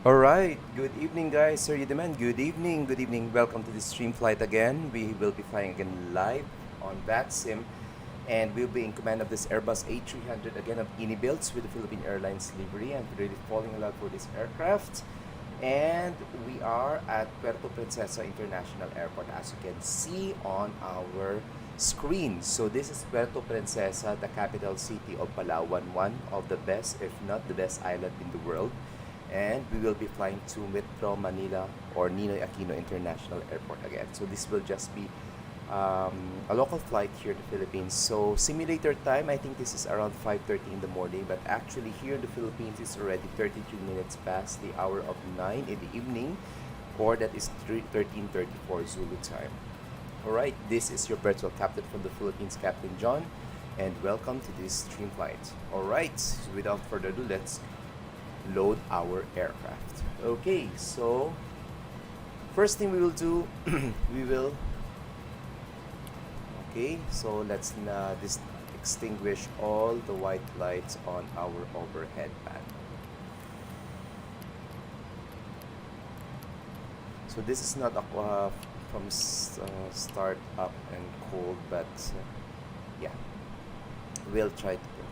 Alright, good evening guys, Sir Yudiman. Good evening, good evening. Welcome to this stream flight again. We will be flying again live on VATSIM and we'll be in command of this Airbus A300 again of Builds with the Philippine Airlines livery. I'm really falling in love for this aircraft. And we are at Puerto Princesa International Airport as you can see on our screen. So this is Puerto Princesa, the capital city of Palawan, one of the best, if not the best island in the world. And we will be flying to Metro Manila or Ninoy Aquino International Airport again. So this will just be a local flight here in the Philippines. So simulator time, I think this is around 5:30 in the morning, but actually here in the Philippines it's already 33 minutes past the hour of 9 in the evening, or that is 13:34 Zulu time. Alright, this is your virtual captain from the Philippines, Captain John, and welcome to this stream flight. Alright, so without further ado, let's load our aircraft. Okay, so first thing we will do, we will so let's extinguish all the white lights on our overhead panel. So this is not from start up and cold, but yeah, we'll try to go.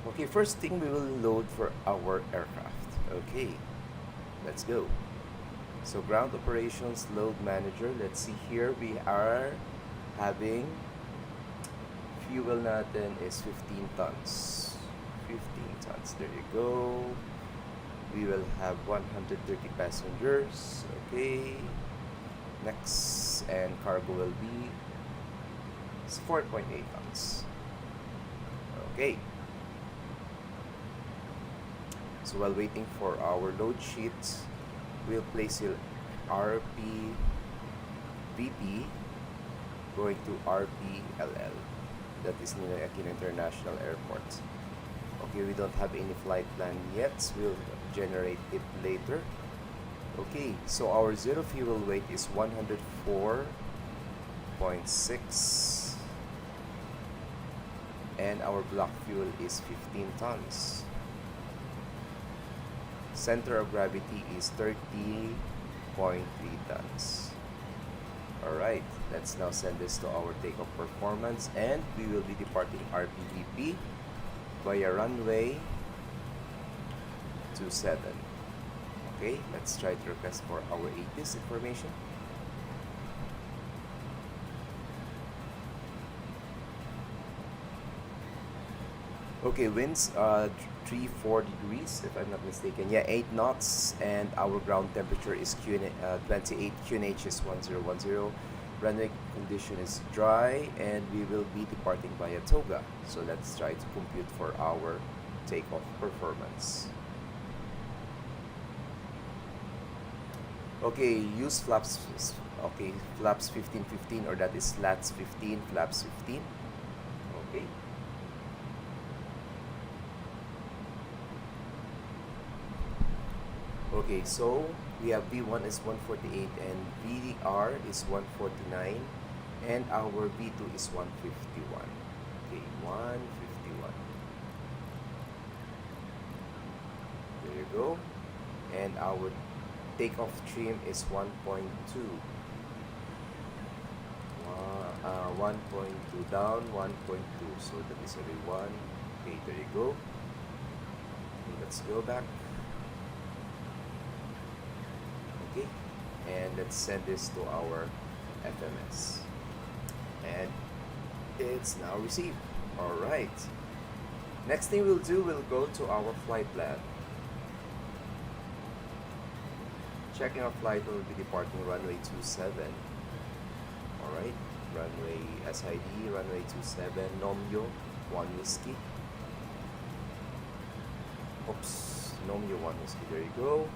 Okay, first thing we will load for our aircraft. Okay, let's go. So ground operations load manager, let's see here, we are having fuel natin is 15 tons. 15 tons, there you go. We will have 130 passengers. Okay, next, and cargo will be 4.8 tons. Okay, so while waiting for our load sheet, we'll place your RPVP going to RPLL. That is Ninoy Aquino International Airport. Okay, we don't have any flight plan yet. We'll generate it later. Okay, so our zero fuel weight is 104.6 and our block fuel is 15 tons. Center of gravity is 30.3 tons. Alright, let's now send this to our takeoff performance, and we will be departing RPVP via runway 27. Okay, let's try to request for our ATIS information. Okay, winds 3-4 degrees if I'm not mistaken. Yeah, 8 knots, and our ground temperature is 28. QNH is 1010. Runway condition is dry, and we will be departing via Toga. So let's try to compute for our takeoff performance. Okay, use flaps. Okay, flaps 15, or that is slats 15, flaps 15. Okay. Okay, so we have V1 is 148 and VR is 149, and our V2 is 151. Okay, 151. There you go. And our takeoff trim is 1.2. 1.2 down, 1.2. So that is already 1. Okay, there you go. Okay, let's go back. Okay, and let's send this to our FMS, and it's now received. All right, next thing we'll do, we'll go to our flight plan. Checking our flight, will be departing runway 27. All right, runway SID, runway 27, Nomyo 1 Whiskey. Oops, Nomyo 1 Whiskey, there you go.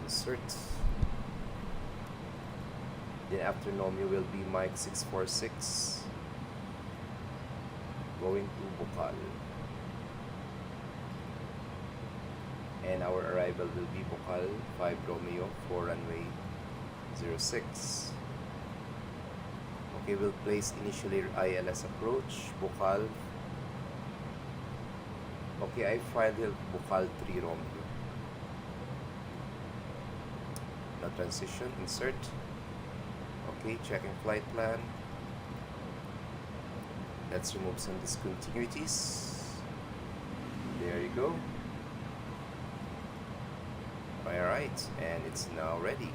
Insert. Then after Nomyo will be Mike 646 going to Bukal, and our arrival will be Bukal 5 Romeo for runway 06. Okay, we'll place initially ILS approach Bukal Okay, I filed here Bukal 3 Romeo. Now transition, insert. Okay, checking flight plan. Let's remove some discontinuities. There you go. Alright, and it's now ready.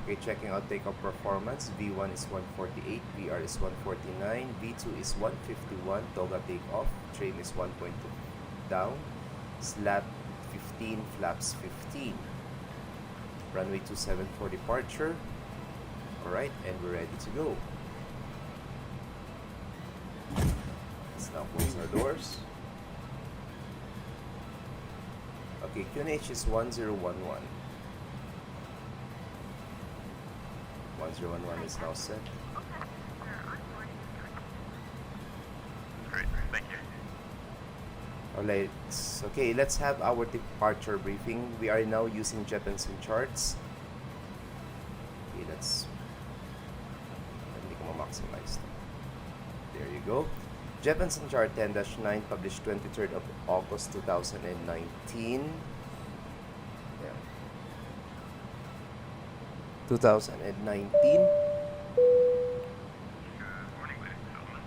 Okay, checking out takeoff performance. V1 is 148, VR is 149, V2 is 151, toga takeoff, trim is 1.2 down, slat 15, flaps 15. Runway 27 for departure. Alright, and we're ready to go. Let's now close our doors. Okay, QNH is 1011. 1011 is now set. Great, thank you. Alright, okay, let's have our departure briefing. We are now using Jeppesen charts. Okay, let me maximize. There you go. Jeppesen chart 10-9 published 23rd of August 2019. Yeah. 2019. Good morning, ladies and gentlemen.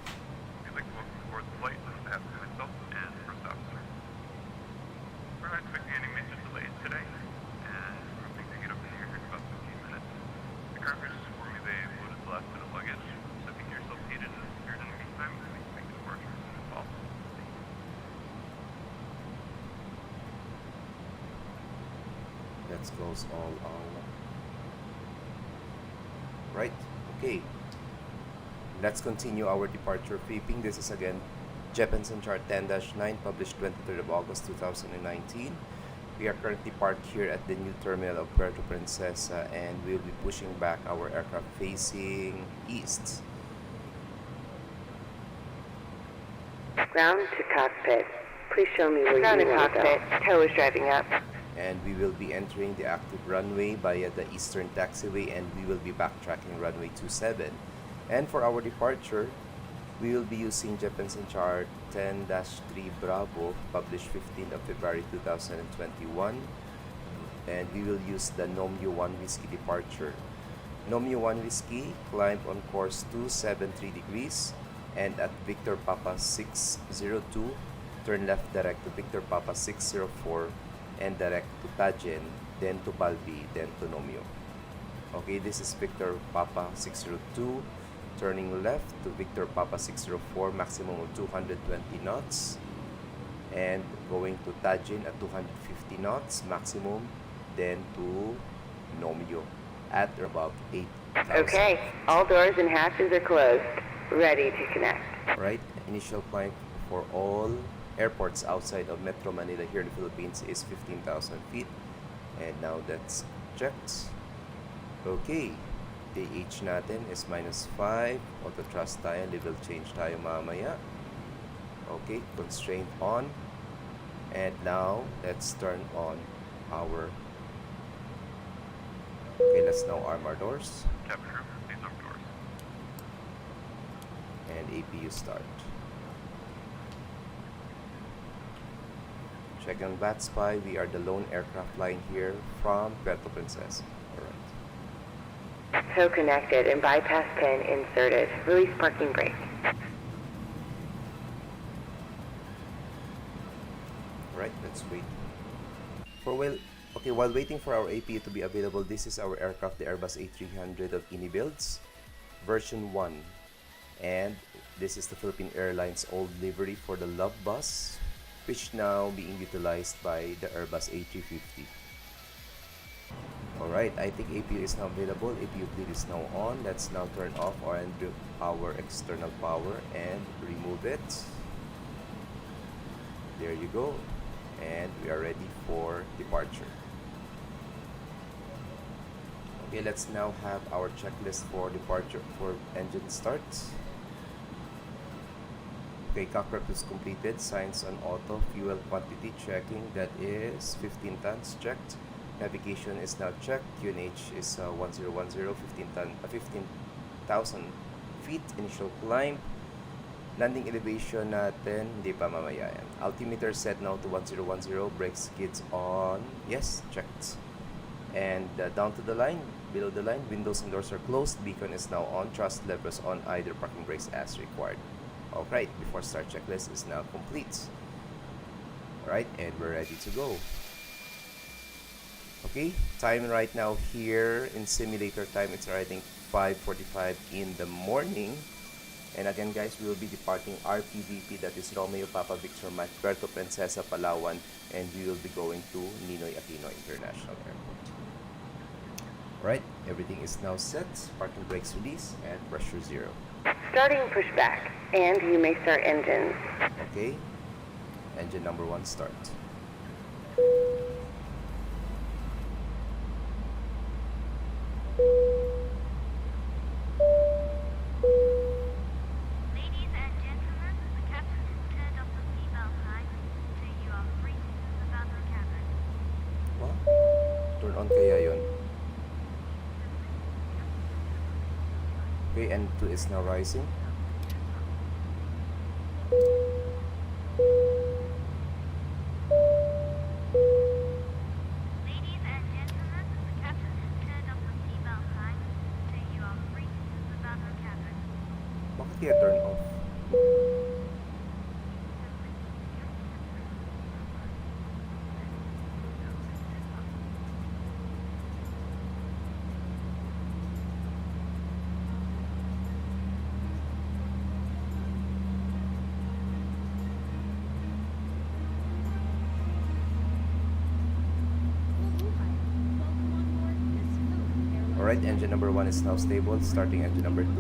We'd like to welcome aboard the flight on behalf of myself and first officer. We're not expecting any major delays today, and we're hoping to get up in the air in about 15 minutes. The carriers inform me they loaded the last bit of luggage, so keep yourself seated and secured in the meantime, so we can make the departure as soon as possible. Let's close all our... Right, okay. Let's continue our departure briefing. This is again Jeppesen chart 10-9 published 23rd of August 2019. We are currently parked here at the new terminal of Puerto Princesa, and we'll be pushing back our aircraft facing east. Ground to cockpit. Please show me where you want to go. Ground to cockpit. Tow is driving up. And we will be entering the active runway via the eastern taxiway, and we will be backtracking runway 27. And for our departure, we will be using Jeppesen chart 10-3 Bravo, published 15th of February 2021. And we will use the Nomyo 1 Whiskey departure. Nomyo 1 Whiskey, climb on course 273 degrees, and at Victor Papa 602, turn left direct to Victor Papa 604, and direct to Tajen, then to Balbi, then to Nomyo. Okay, this is Victor Papa 602, turning left to Victor Papa 604, maximum of 220 knots, and going to Tajen at 250 knots, maximum, then to Nomyo at or above 8,000. Okay, all doors and hatches are closed. Ready to connect. Right, initial climb for all airports outside of Metro Manila here in the Philippines is 15,000 feet. And now that's checked. Okay, DH natin is -5. Auto thrust tayo, level change tayo mamaya. Okay, constraint on. And now let's turn on our... Okay, let's now arm our doors. Cabin crew, please arm doors. And APU start. Check on VATSPy. We are the lone aircraft flying here from Puerto Princesa. Alright. Tow connected and bypass pin inserted. Release parking brake. Right, let's wait. While waiting for our APU to be available, this is our aircraft, the Airbus A300 of Unibuilds, version 1. And this is the Philippine Airlines old livery for the Love Bus, which now being utilized by the Airbus A350. Alright, I think APU is now available. APU bleed is now on. Let's now turn off our external power and remove it. There you go. And we are ready for departure. Okay, let's now have our checklist for departure for engine start. Okay, cockpit is completed. Signs on auto. Fuel quantity checking. That is 15 tons checked. Navigation is now checked. QNH is 1010, 15,000 feet. Initial climb. Landing elevation natin, hindi pa mamaya yan. Altimeter set now to 1010. Brake skids on. Yes, checked. And down to the line, below the line, windows and doors are closed. Beacon is now on. Thrust levers on. Either parking brakes as required. Alright, before start checklist is now complete. Alright, and we're ready to go. Okay, time right now here in simulator time, it's already 5:45 in the morning. And again guys, we will be departing RPVP, that is Romeo Papa Victor Mike Puerto Princesa, Palawan, and we will be going to Ninoy Aquino International Airport. Alright, everything is now set. Parking brakes release and pressure 0. Starting pushback, and you may start engines. Okay, engine number 1 start. Ladies and gentlemen, the captain has turned off the seatbelt sign, so you are free to move about the cabin. What? Turn on kaya yun? Okay, N2 is now rising. Ladies and gentlemen, the captain has turned off the seatbelt sign, so you are free to move about the cabin. Bakit kaya turn off? Alright, engine number 1 is now stable. Starting engine number 2.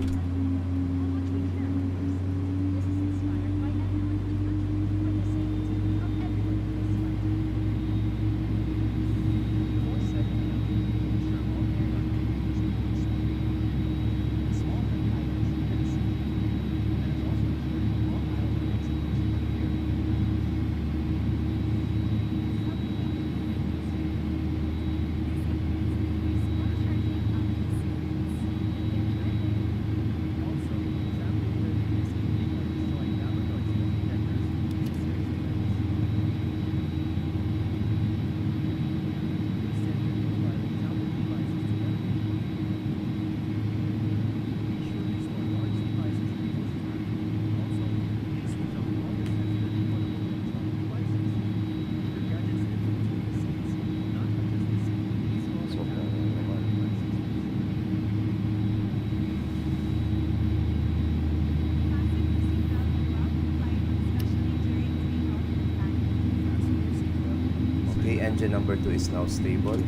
Engine number 2 is now stable.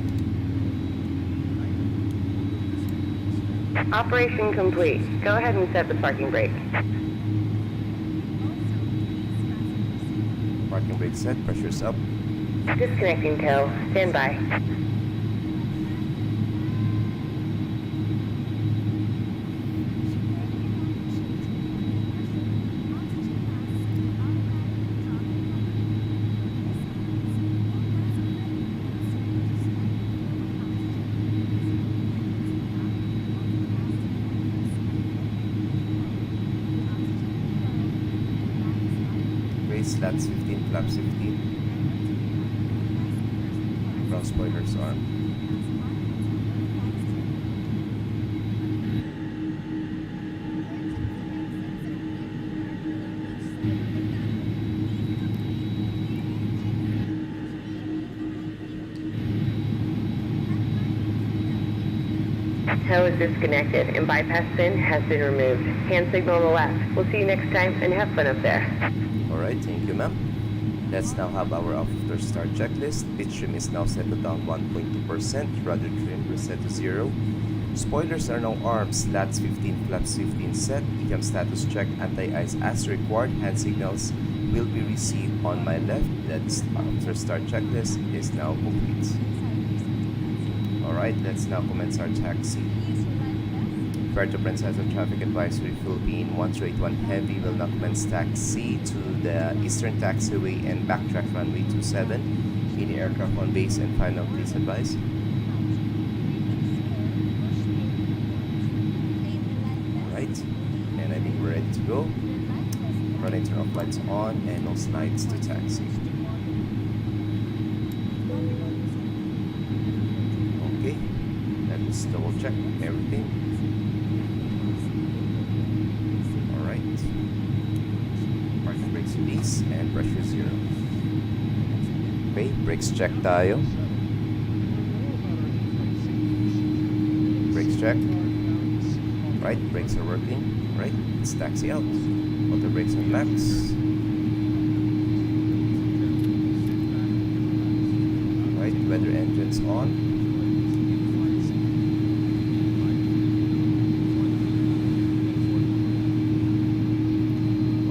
Operation complete. Go ahead and set the parking brake. Parking brake set, pressure's up. Disconnecting tow. Stand by. Slats 15, flaps 15. Front spoilers arm. Tow is disconnected and bypass pin has been removed. Hand signal on the left. We'll see you next time and have fun up there. Alright, thank you ma'am. Let's now have our after start checklist. Pitch trim is now set to down 1.2%. Rudder trim reset to 0. Spoilers are now armed. Slats 15, flaps 15 set. ECAM status check, anti-ice as required. Hand signals will be received on my left. That's after start checklist is now complete. Alright, let's now commence our taxi. Puerto Princesa Traffic Advisory Philippine 1281 Heavy will now commence taxi to the Eastern Taxiway and backtrack runway 27. Any aircraft on base and final, please advise. Alright, and I think we're ready to go. Runway turn off lights on and no slides to taxi. Okay, let's double check everything. Alright. Parking brakes release and pressure 0. Okay, brakes check tayo. Brakes check. Right, brakes are working. Right, let's taxi out. Auto brakes on max. Right, weather engines on.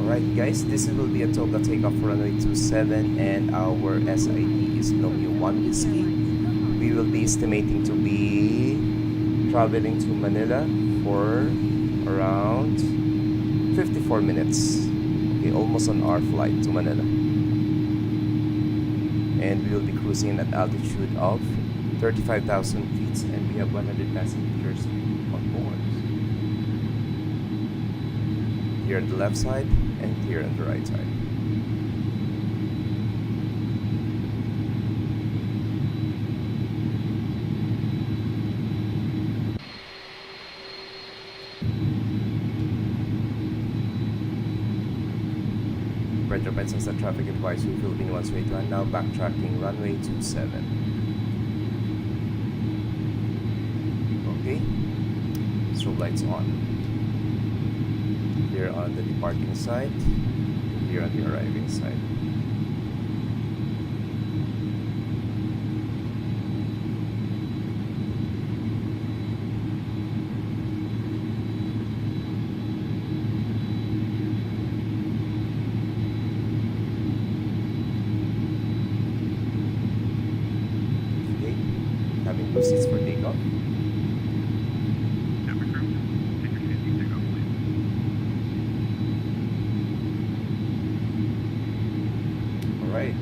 Alright guys, this will be a total takeoff for runway 27 and our SID is Romeo 1 Whiskey. We will be estimating to be traveling to Manila for around 54 minutes. Okay, almost an hour flight to Manila. And we will be cruising at altitude of 35,000 feet and we have 100 passengers on board. Here on the left side and here on the right side. Red Rapids and traffic advisory Philippine 181 now backtracking runway 27. Okay, strobe lights on. Here on the departing side, here on the arriving side. Having 2 seats for takeoff. Cabin crew, take your seats and take off, please. Alright,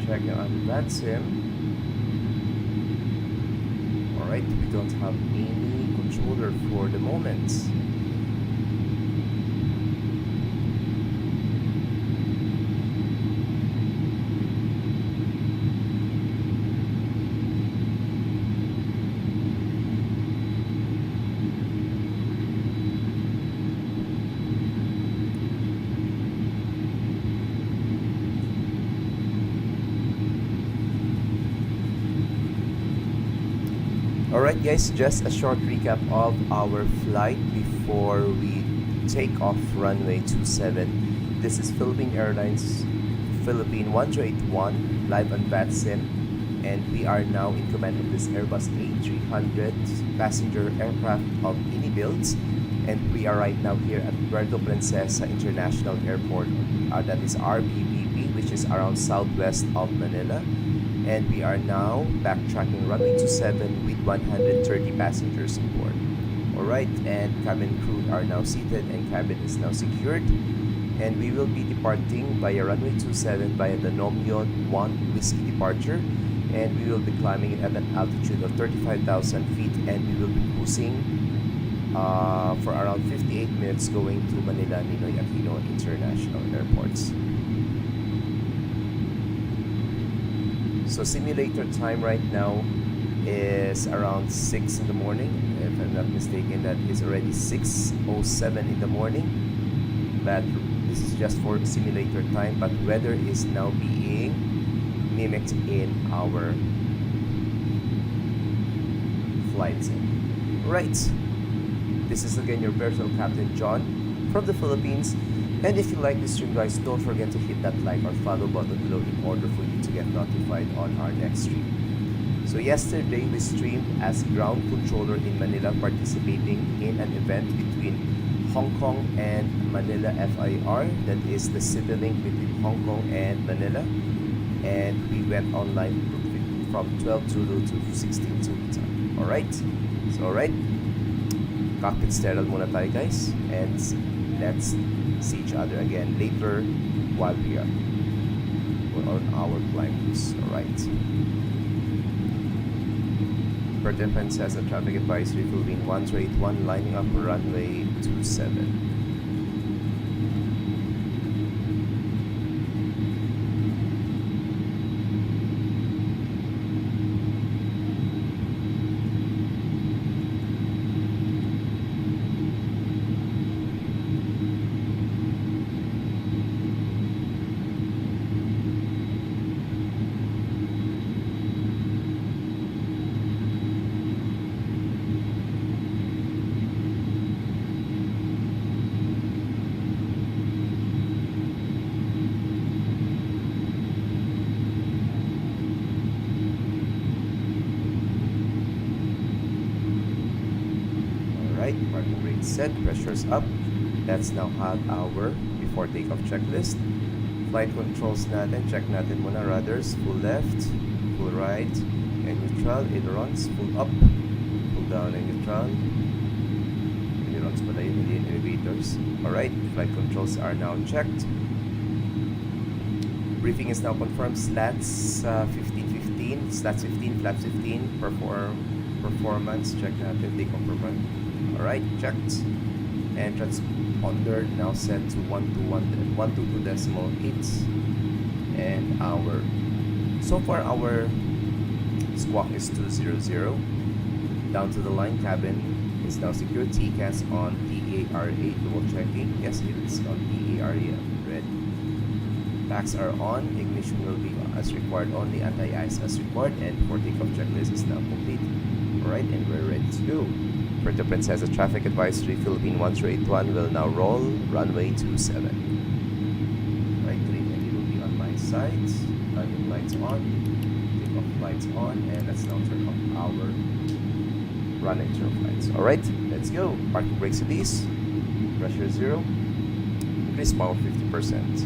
checking on VATSIM. Alright, we don't have any controller for the moment. Alright guys, just a short recap of our flight before we take off runway 27. This is Philippine Airlines Philippine 1081 live on VATSIM, and we are now in command of this Airbus A300 passenger aircraft of Ini builds, and we are right now here at Puerto Princesa International Airport, that is RPVP, which is around southwest of Manila. And we are now backtracking runway 27 with 130 passengers on board. Alright, and cabin crew are now seated and cabin is now secured. And we will be departing via runway 27 via the Romeo 1 Whiskey departure. And we will be climbing it at an altitude of 35,000 feet, and we will be cruising for around 58 minutes going to Manila Ninoy Aquino International Airports. So simulator time right now is around 6 in the morning. If I'm not mistaken, that is already 6:07 in the morning. But this is just for simulator time, but weather is now being mimicked in our flights. Right. This is again your personal Captain John from the Philippines. And if you like this stream guys, don't forget to hit that like or follow button below in order for you to get notified on our next stream. So yesterday we streamed as ground controller in Manila, participating in an event between Hong Kong and Manila FIR, that is the city link between Hong Kong and Manila. And we went online from 12 Zulu to 16 Zulu time. Alright? So alright, cockpit sterile muna tayo guys, and let's see each other again later while we are on our climb cruise. Alright. Puerto Princesa traffic advisory Philippine 181 lining up runway 27. Alright, parking brake set, pressure's up. Let's now have our before takeoff checklist. Flight controls natin, check natin muna. Rudders, full left, full right, and neutral. Ailerons, full up, full down, and neutral. Ailerons pala yun, hindi yung elevators. Alright, flight controls are now checked. Briefing is now confirmed. Slats 15, slats 15, flaps 15, performance, check natin, takeoff performance. Alright, checked. And transponder now set to 122.8. And so far our squawk is 200. Down to the line, cabin is now secure. TCAS on TARA, double checking. Yes, it is on TARA, red. Packs are on, ignition will be as required only, anti-ice as required, and for takeoff checklist is now complete. Alright, and we're ready to go. Puerto Princesa traffic advisory, Philippine 1081 will now roll, runway 27. Right, green LED will be on my side, landing lights on, takeoff lights on, and let's now turn off our running turn lights. Alright, let's go. Parking brakes release, pressure 0, increase power 50%.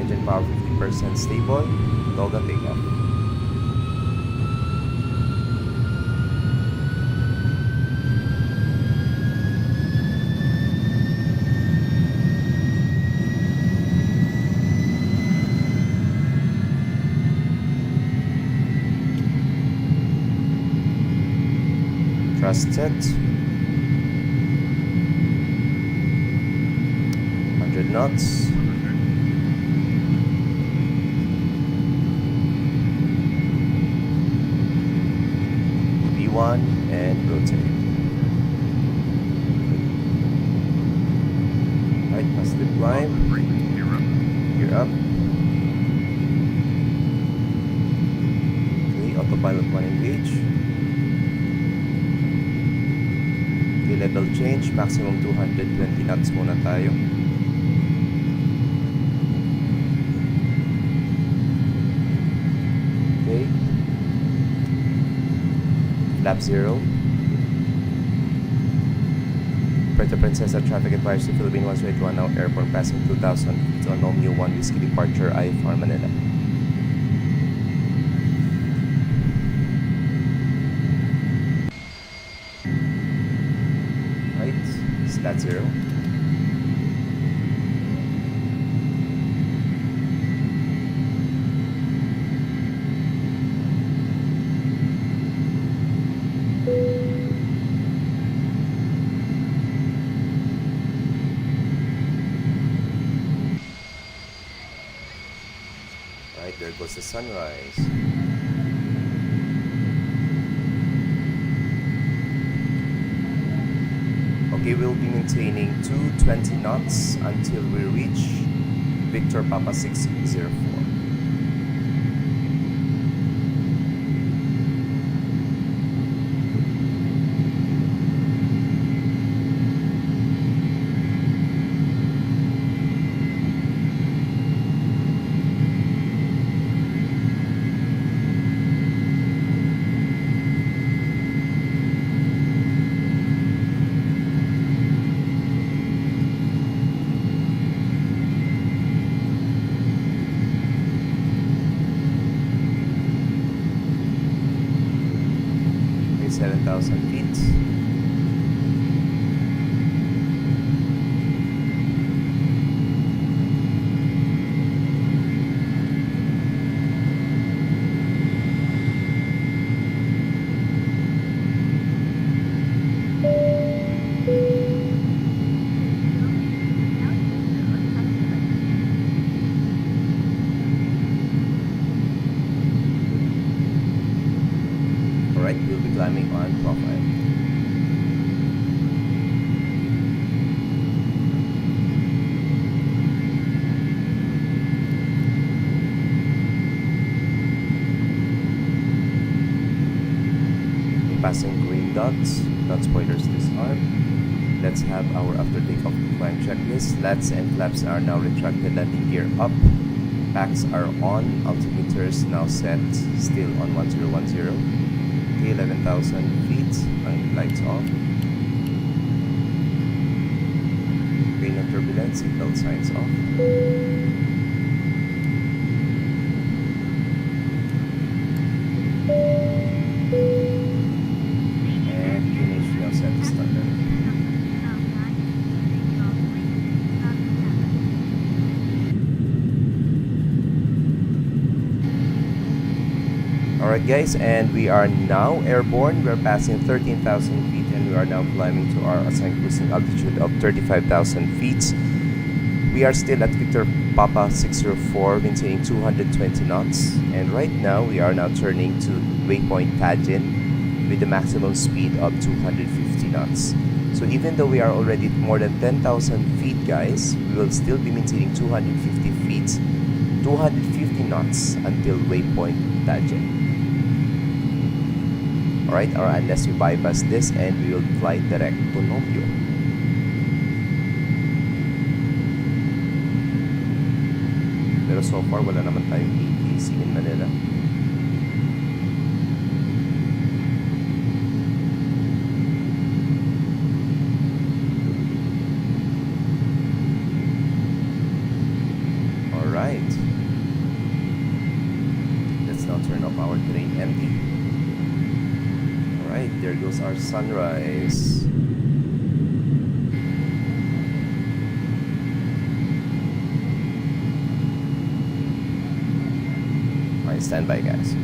Engine power 50% stable, Golden takeoff. Trusted. 100 knots. And rotate. Right, positive climb. Gear up. Okay, autopilot 1 engage. Okay, level change, maximum 220 knots muna tayo. Okay. Lap 0. Puerto Princesa traffic advisory, Philippine 1081 now airborne passing 2,000 feet on Omeo 1 Whiskey departure IFR Manila. Right, slat 0. There goes the sunrise. Okay, we'll be maintaining 220 knots until we reach Victor Papa 604. Okay, 7,000 feet. Alright, we'll be climbing on profile. Passing green dots, dot spoilers disarmed. Let's have our after takeoff climb checklist. Slats and flaps are now retracted, landing gear up. Packs are on, altimeters now set, still on 1010. Okay, 11,000 feet, ang lights off. Okay, no turbulence, seatbelt signs off. And finish now set to standard. Alright guys, and we are now airborne. We're passing 13,000 feet and we are now climbing to our assigned cruising altitude of 35,000 feet. We are still at Victor Papa 604, maintaining 220 knots. And right now, we are now turning to waypoint Tajin with a maximum speed of 250 knots. So even though we are already at more than 10,000 feet guys, we will still be maintaining 250 feet, 250 knots until waypoint Tajin. Alright, or unless we bypass this and we will fly direct to Nomyo. Pero so far, wala naman tayong ATC in Manila. Alright. Let's now turn off our terrain empty. Alright, there goes our sunrise. Alright, stand by guys.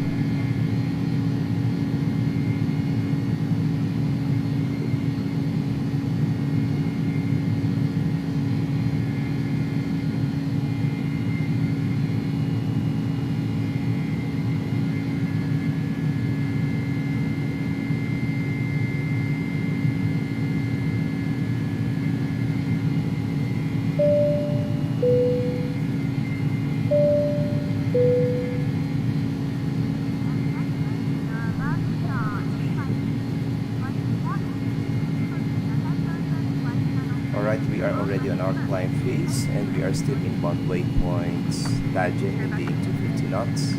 Alright, we are already on our climb phase and we are still inbound waypoints Tajin being 250 knots.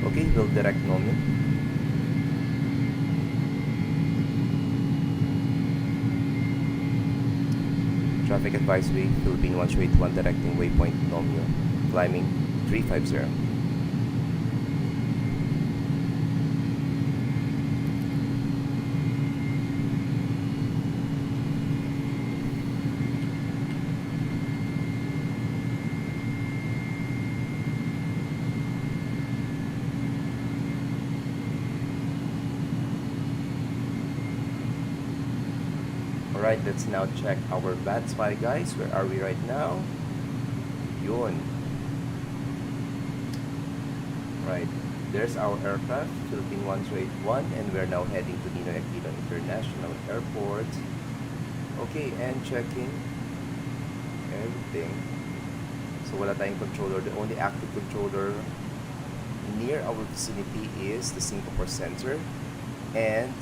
Okay, we'll direct Nomyo. Traffic advisory, Philippine 181 directing waypoint Nomyo, climbing 350. Alright, let's now check our VATSIM guys. Where are we right now? Yun. Right, there's our aircraft, Philippine 181, and we're now heading to Ninoy Aquino International Airport. Okay, and checking everything. So wala tayong controller. The only active controller near our vicinity is the Singapore Center and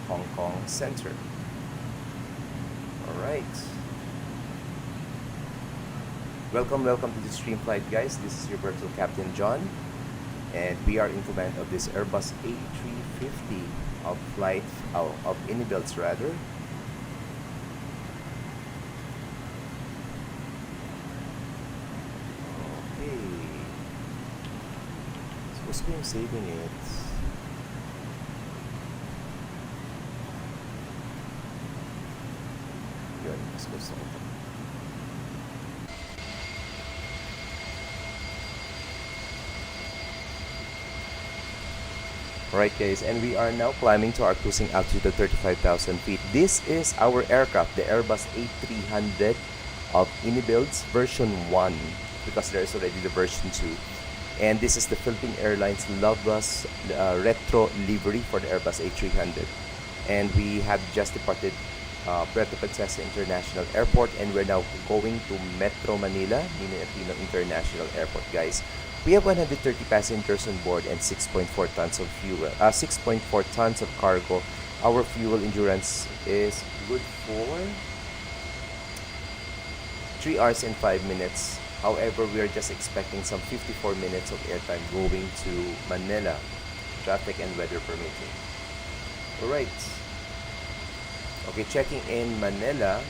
Hong Kong Center. Alright. Welcome to the stream flight guys. This is your virtual Captain John. And we are in command of this Airbus A350 of Unibuilds rather. Okay. Supposed to be saving it. Yun, mas gusto ko ito. Alright guys, and we are now climbing to our cruising altitude of 35,000 feet. This is our aircraft, the Airbus A300 of Unibuilds version 1, because there is already the version 2. And this is the Philippine Airlines Lovebus retro livery for the Airbus A300. And we have just departed Puerto Princesa International Airport, and we're now going to Metro Manila, Ninoy Aquino International Airport guys. We have 130 passengers on board and 6.4 tons of fuel, 6.4 tons of cargo. Our fuel endurance is good for 3 hours and 5 minutes. However, we are just expecting some 54 minutes of airtime going to Manila, traffic and weather permitting. Alright. Okay, checking in Manila.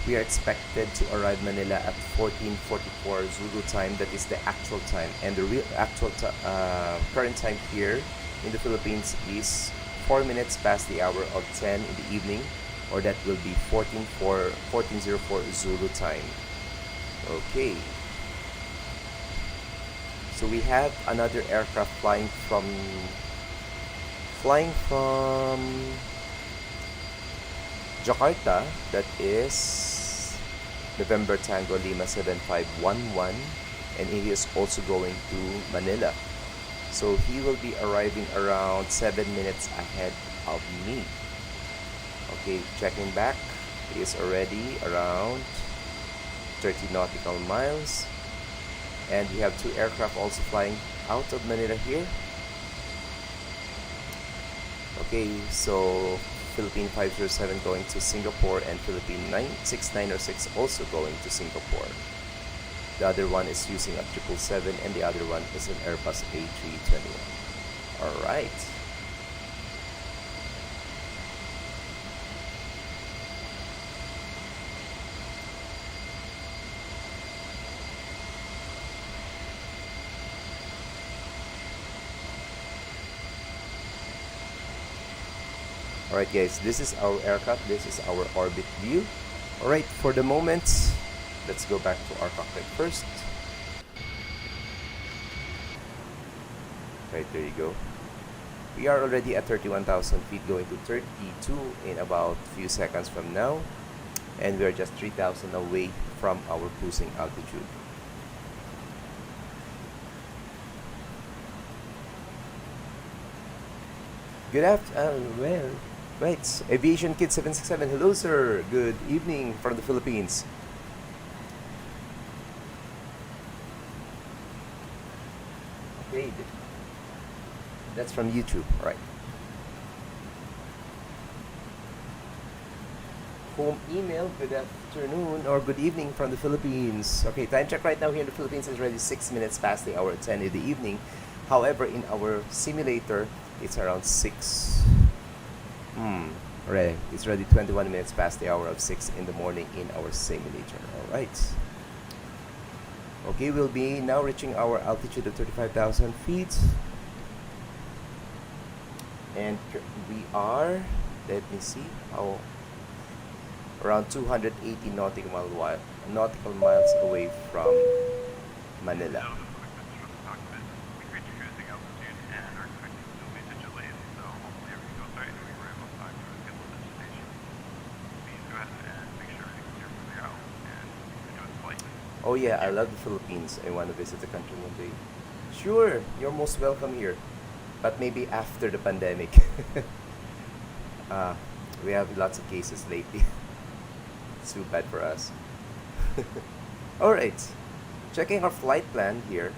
We are expected to arrive Manila at 14:44 Zulu time. That is the actual time. And the real actual current time here in the Philippines is 4 minutes past the hour of 10 in the evening, or that will be 14:04 Zulu time. Okay. So we have another aircraft flying from Jakarta. That is November Tango Lima 7511, and he is also going to Manila. So he will be arriving around 7 minutes ahead of me. Okay, checking back. He is already around 30 nautical miles. And we have 2 aircraft also flying out of Manila here. Okay, so Philippine 507 going to Singapore, and Philippine 6906 also going to Singapore. The other one is using a 777, and the other one is an Airbus A321. Alright. Alright guys, this is our aircraft, this is our orbit view. Alright, for the moment, let's go back to our cockpit first. Right, there you go. We are already at 31,000 feet, going to 32 in about few seconds from now. And we are just 3,000 away from our cruising altitude. Good afternoon. Right, Aviation Kid 767. Hello, sir. Good evening from the Philippines. Okay, that's from YouTube, right? Home email. Good afternoon or good evening from the Philippines. Okay, time check right now here in the Philippines is already 6 minutes past the hour 10 in the evening. However, in our simulator, it's around 6. Right. It's already 21 minutes past the hour of 6 in the morning in our simulator. Alright. Okay, we'll be now reaching our altitude of 35,000 feet. And we are, let me see, around 280 nautical miles away from Manila. Oh yeah, I love the Philippines. I want to visit the country one day. Sure, you're most welcome here. But maybe after the pandemic. We have lots of cases lately. It's too bad for us. Alright. Checking our flight plan here.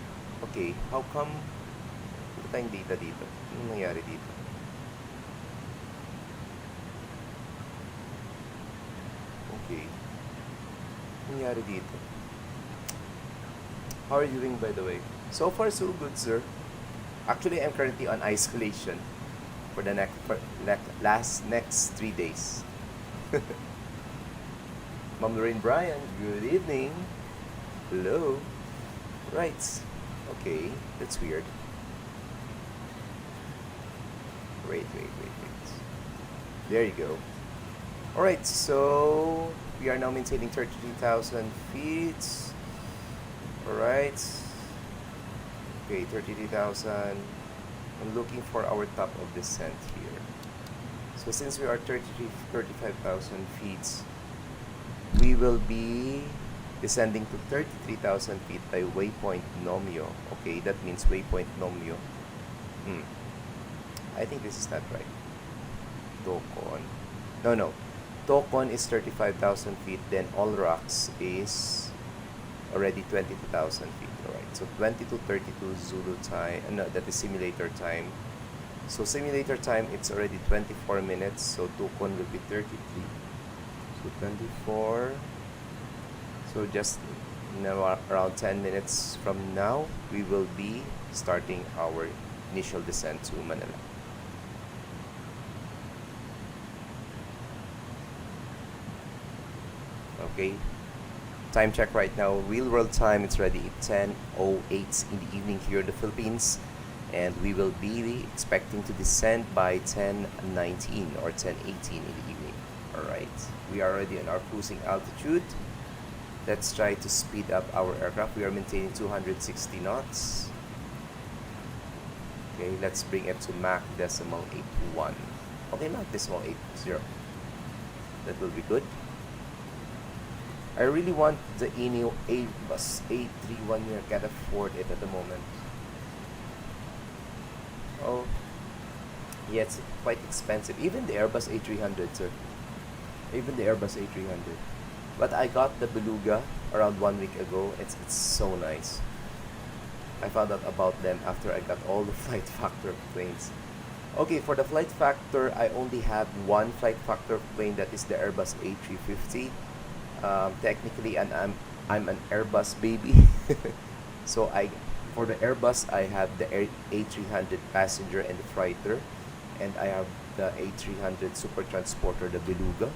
Okay, how come wala tayong data dito? Anong nangyari dito? Okay. Anong nangyari dito? How are you doing, by the way? So far, so good, sir. Actually, I'm currently on isolation for the next 3 days. Ma'am Lorraine Bryan, good evening. Hello. Right. Okay, that's weird. Wait. There you go. Alright, so we are now maintaining 33,000 feet. Alright. Okay, 33,000. I'm looking for our top of descent here. So since we are 35,000 feet, we will be descending to 33,000 feet by waypoint Nomyo. Okay, that means waypoint Nomyo. I think this is not right. Tokon. No. Tokon is 35,000 feet, then All Rocks is already 22,000 feet. Alright, so 20 to 32 Zulu time. No, that is simulator time. So simulator time, it's already 24 minutes. So Tokon will be 33. So 24 So just around 10 minutes from now, we will be starting our initial descent to Manila. Okay, time check right now, real world time, it's already 10:08 in the evening here in the Philippines, and we will be expecting to descend by 10:19 or 10:18 in the evening. Alright, we are already on our cruising altitude. Let's try to speed up our aircraft. We are maintaining 260 knots. Okay, let's bring it to Mach decimal 81. Okay, Mach decimal 80. That will be good. I really want the Ineo Airbus A301 here. Can't afford it at the moment. Oh, yeah, it's quite expensive. Even the Airbus A300, sir. Even the Airbus A300. But I got the Beluga around 1 week ago. It's so nice. I found out about them after I got all the flight factor planes. Okay, for the flight factor, I only have one flight factor plane, that is the Airbus A350. Technically, and I'm an Airbus baby. So for the Airbus, I have the A300 passenger and the freighter, and I have the A300 super transporter, the Beluga.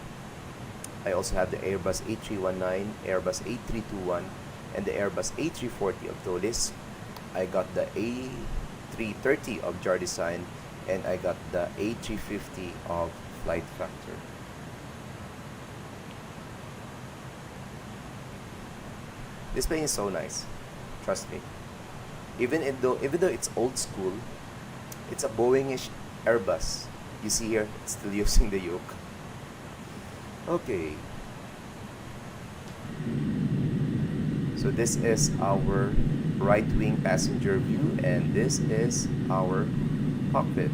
I also have the Airbus A319, Airbus A321, and the Airbus A340 of Tolis. I got the A330 of Jar Design, and I got the A350 of Flight Factor. This plane is so nice, trust me. Even though it's old school, it's a Boeing-ish Airbus. You see here, it's still using the yoke. Okay. So this is our right wing passenger view, and this is our cockpit.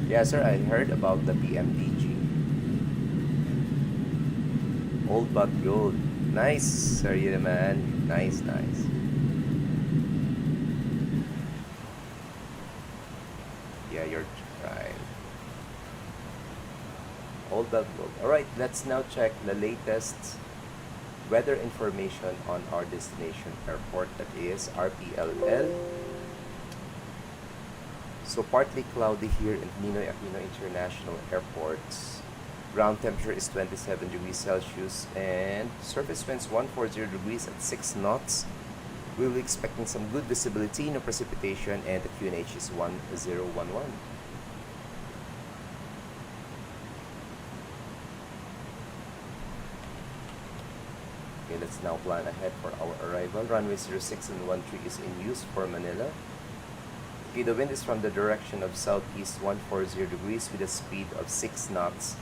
Yeah, sir, I heard about the PMDG. Old but gold. Nice, sir, you man. Nice, nice. Yeah, you're right. Old but gold. Alright, let's now check the latest weather information on our destination airport, that is RPLL. So partly cloudy here in Ninoy Aquino International Airport. Ground temperature is 27 degrees Celsius and surface winds 140 degrees at 6 knots. We will be expecting some good visibility, no precipitation, and the QNH is 1011. Okay, let's now plan ahead for our arrival. Runway 06 and 13 is in use for Manila. Okay, the wind is from the direction of southeast 140 degrees with a speed of 6 knots,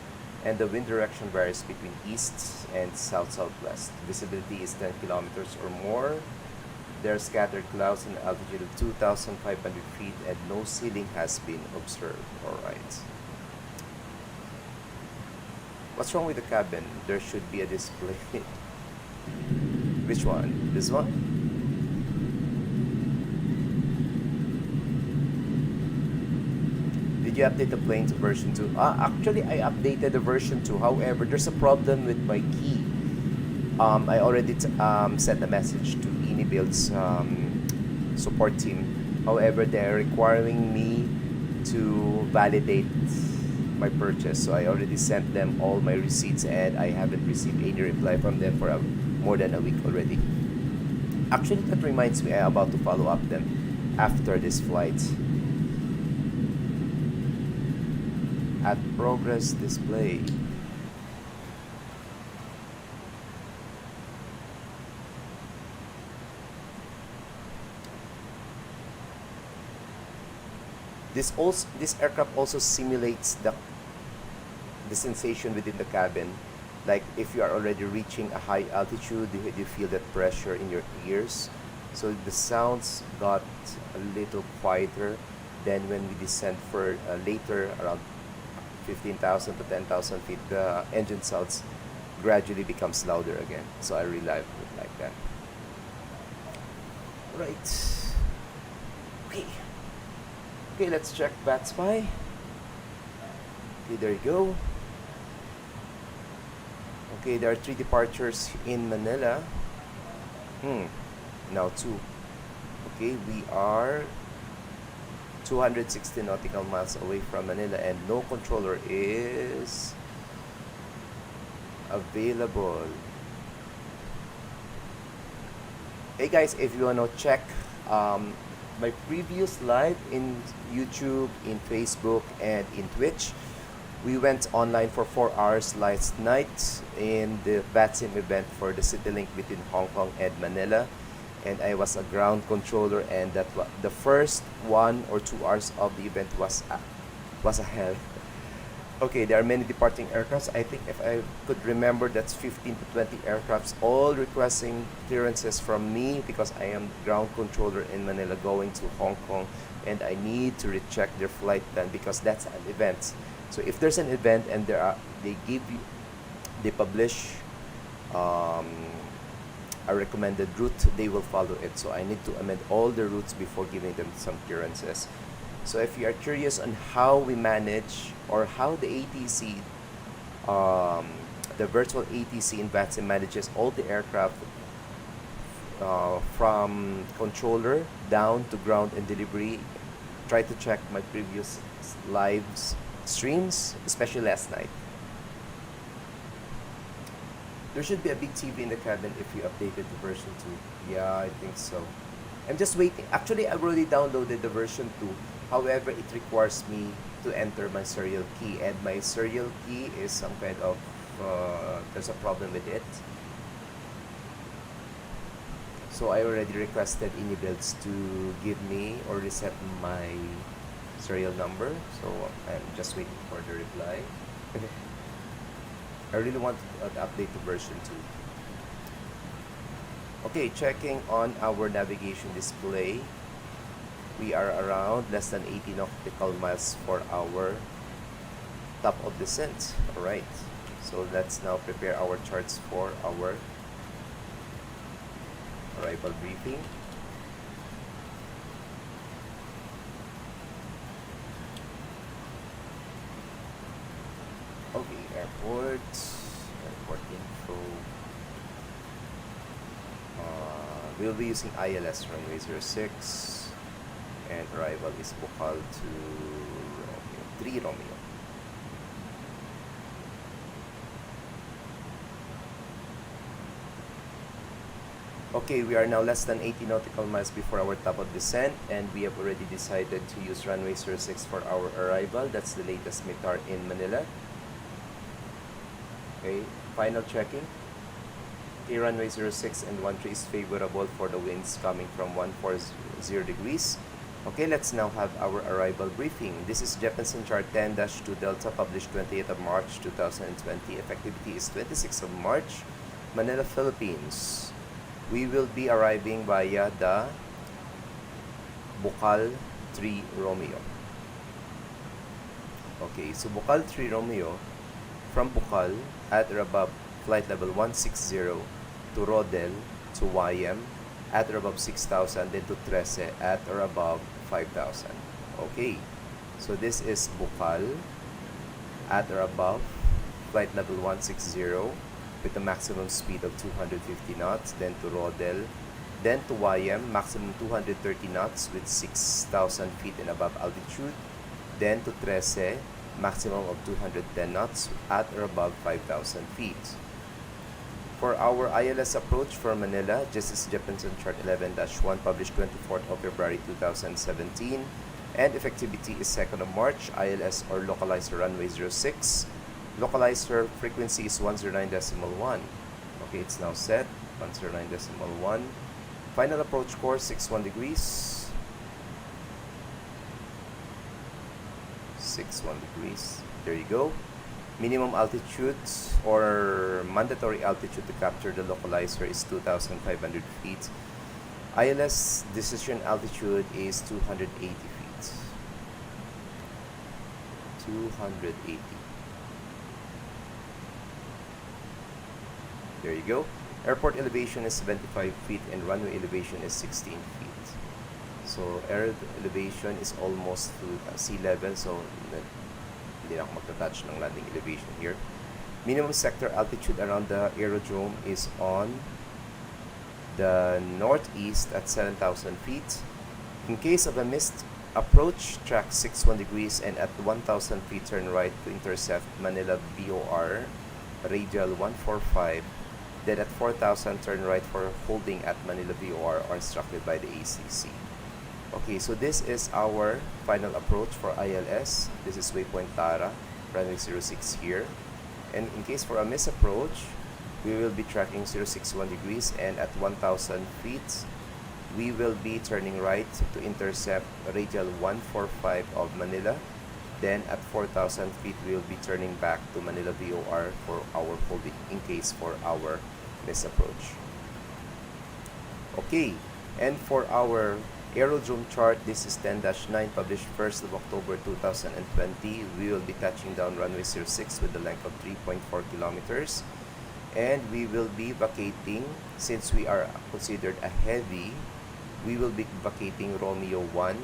and the wind direction varies between east and south-southwest. Visibility is 10 kilometers or more. There are scattered clouds in an altitude of 2,500 feet and no ceiling has been observed. Alright. What's wrong with the cabin? There should be a display. Which one? This one? Did you update the plane to version 2? Actually, I updated the version 2. However, there's a problem with my key. I already sent a message to Inibuild's support team. However, they're requiring me to validate my purchase. So I already sent them all my receipts and I haven't received any reply from them for more than a week already. Actually, that reminds me, I'm about to follow up them after this flight. At progress display. This aircraft also simulates the sensation within the cabin. Like if you are already reaching a high altitude, you feel that pressure in your ears. So the sounds got a little quieter than when we descend for later around 15,000 to 10,000 feet. The engine sounds gradually becomes louder again. So I relive it like that. Right. Okay. Okay, let's check VATSPI. Okay, there you go. Okay, there are 3 departures in Manila. Now 2. Okay, we are 260 nautical miles away from Manila and no controller is available. Hey guys, if you want to check my previous live in YouTube, in Facebook, and in Twitch, we went online for 4 hours last night in the VATSIM event for the city link between Hong Kong and Manila, and I was a ground controller, and that the first 1 or 2 hours of the event was a hell. Okay, there are many departing aircrafts. I think if I could remember, that's 15 to 20 aircrafts, all requesting clearances from me because I am ground controller in Manila going to Hong Kong, and I need to recheck their flight plan because that's an event. So if there's an event and they publish a recommended route, they will follow it. So I need to amend all the routes before giving them some clearances. So if you are curious on how we manage or how the ATC, the virtual ATC in VATSIM manages all the aircraft from controller down to ground and delivery, try to check my previous live streams, especially last night. There should be a big TV in the cabin if you updated to version 2. Yeah, I think so. I'm just waiting. Actually, I've already downloaded the version 2. However, it requires me to enter my serial key, and my serial key is some kind of there's a problem with it. So I already requested Inibuilds to give me or reset my serial number. So I'm just waiting for the reply. I really want to update to version 2. Okay, checking on our navigation display. We are around less than 80 nautical miles for our top of descent. Alright, so let's now prepare our charts for our arrival briefing. Okay, airport info. We'll be using ILS runway 06, and arrival is Bukal to Romeo, 3 Romeo. Okay, we are now less than 80 nautical miles before our top of descent, and we have already decided to use runway 06 for our arrival. That's the latest METAR in Manila. Okay, final checking. Okay, runway 06 and 13 is favorable for the winds coming from 140 degrees. Okay, let's now have our arrival briefing. This is Jeppesen chart 10-2 Delta, published 28th of March 2020. Effectivity is 26th of March, Manila, Philippines. We will be arriving via the Bukal 3 Romeo. Okay, so Bukal 3 Romeo, from Bukal at or above flight level 160 to Rodel to YM at or above 6,000, then to Trece at or above 5,000. Okay, so this is Bukal at or above flight level 160 with a maximum speed of 250 knots, then to Rodel, then to YM, maximum 230 knots with 6,000 feet and above altitude, then to Trece, maximum of 210 knots at or above 5,000 feet. For our ILS approach for Manila, this is Jeppesen chart 11-1, published 24th of February 2017, and effectivity is 2nd of March. ILS or localizer runway 06. Localizer frequency is 109.1. Okay, it's now set, 109.1. Final approach course 61 degrees. 61 degrees. There you go. Minimum altitude or mandatory altitude to capture the localizer is 2,500 feet. ILS decision altitude is 280 feet. 280. There you go. Airport elevation is 75 feet and runway elevation is 16 feet. So air elevation is almost to sea level, so hindi na ako magta-touch ng landing elevation here. Minimum sector altitude around the aerodrome is on the northeast at 7,000 feet. In case of a missed approach, track 61 degrees and at 1,000 feet turn right to intercept Manila VOR, radial 145. Then at 4,000 turn right for holding at Manila VOR or instructed by the ACC. Okay, so this is our final approach for ILS. This is waypoint Tara, runway 06 here. And in case for a misapproach, we will be tracking 061 degrees and at 1,000 feet, we will be turning right to intercept radial 145 of Manila. Then at 4,000 feet, we will be turning back to Manila VOR for our holding in case for our misapproach. Okay, and for our aerodrome chart, this is 10-9 published 1st of October 2020. We will be touching down runway 06 with a length of 3.4 kilometers. And we will be vacating, since we are considered a heavy, we will be vacating Romeo 1,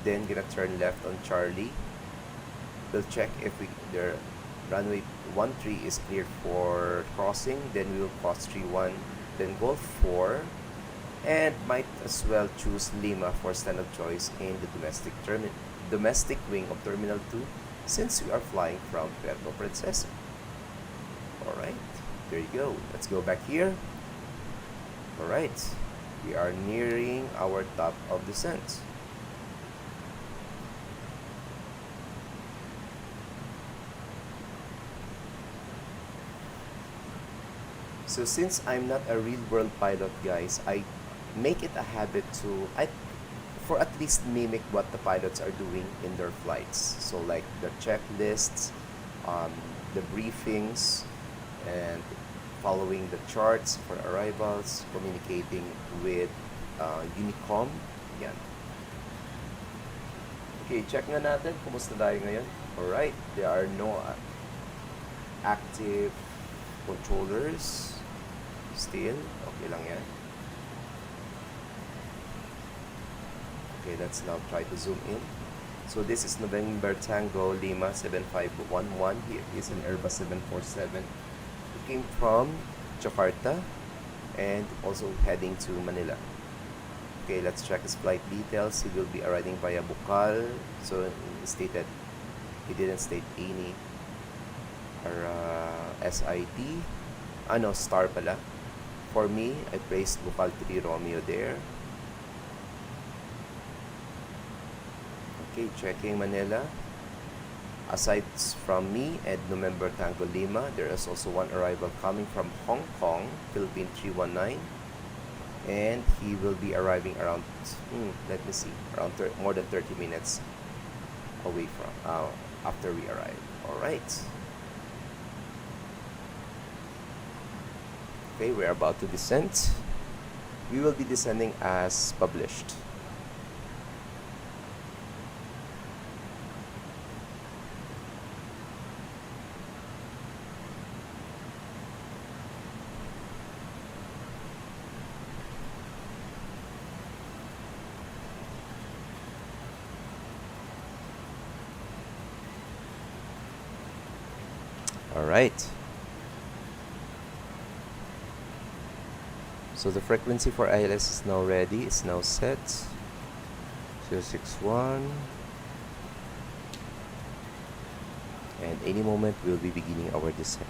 then gonna turn left on Charlie. We'll check if the runway 13 is clear for crossing, then we will cross 31, then Golf 4, and might as well choose Lima for stand of choice in the domestic wing of Terminal 2 since we are flying from Puerto Princesa. Alright, there you go. Let's go back here. Alright, we are nearing our top of descent. So since I'm not a real world pilot, guys, I make it a habit to for at least mimic what the pilots are doing in their flights. So like the checklists, the briefings, and following the charts for arrivals, communicating with Unicom. Yan. Okay, check nga natin. Kumusta tayo ngayon? Alright, there are no active controllers. Still, okay lang yan. Okay, let's now try to zoom in. So this is November Tango Lima 7511. Here is an Airbus 747. It came from Jakarta and also heading to Manila. Okay, let's check his flight details. He will be arriving via Bukal. So he didn't state any SID. Ano, star pala. For me, I placed Bukal 3 Romeo there. Okay, checking Manila. Aside from me and November Tango Lima, there is also one arrival coming from Hong Kong, Philippine 319. And he will be arriving around, let me see, around more than 30 minutes away from, after we arrive. Alright. Okay, we're about to descend. We will be descending as published. All right. So the frequency for ILS is now ready. It's now set. 061. And any moment we'll be beginning our descent.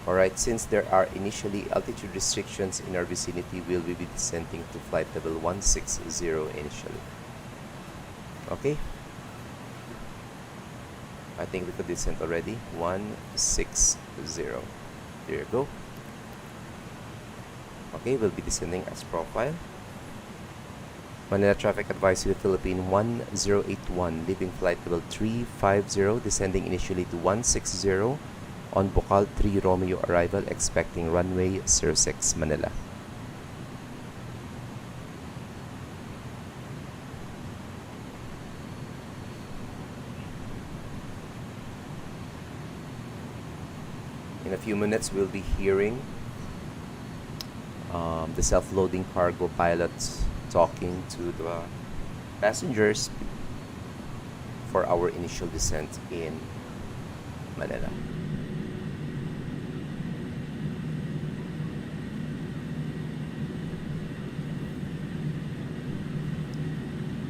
Alright, since there are initially altitude restrictions in our vicinity, we'll be descending to flight level 160 initially. Okay, I think we could descend already. 160. There you go. Okay, we'll be descending as profile. Manila traffic advisory Philippine 1081, leaving flight level 350, descending initially to 160 on Bukal 3 Romeo arrival, expecting runway 06 Manila. a few minutes, we'll be hearing the self-loading cargo pilots talking to the passengers for our initial descent in Manila.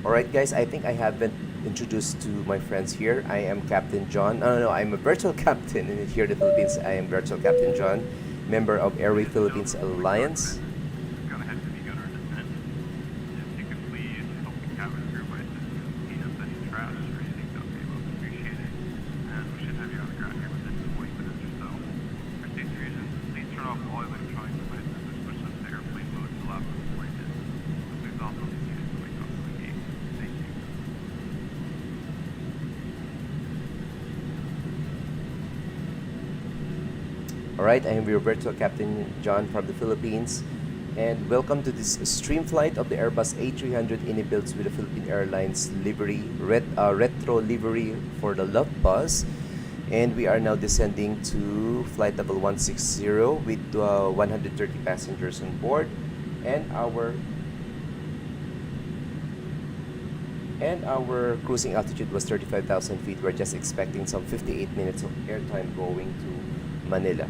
Alright guys, I think I haven't introduced to my friends here. I am Captain John. No, I'm a virtual captain here in the Philippines. I am virtual Captain John, member of Airway Philippines Alliance. We've gone ahead to begin our descent. If you could please help the cabin crew by assisting with clean up any trash or anything, that would be most appreciated. And we should have you on the ground here within 40 minutes or so. For safety reasons, please turn off all electronic devices or switch them to airplane mode to allow for the flight. Please also continue to wake up to the gate. Thank you. Alright, I am your virtual Captain John from the Philippines, and welcome to this stream flight of the Airbus A300 ini-builds with the Philippine Airlines livery, retro livery for the Love Bus. And we are now descending to flight level 160 with 130 passengers on board, and our cruising altitude was 35,000 feet. We're just expecting some 58 minutes of airtime going to Manila.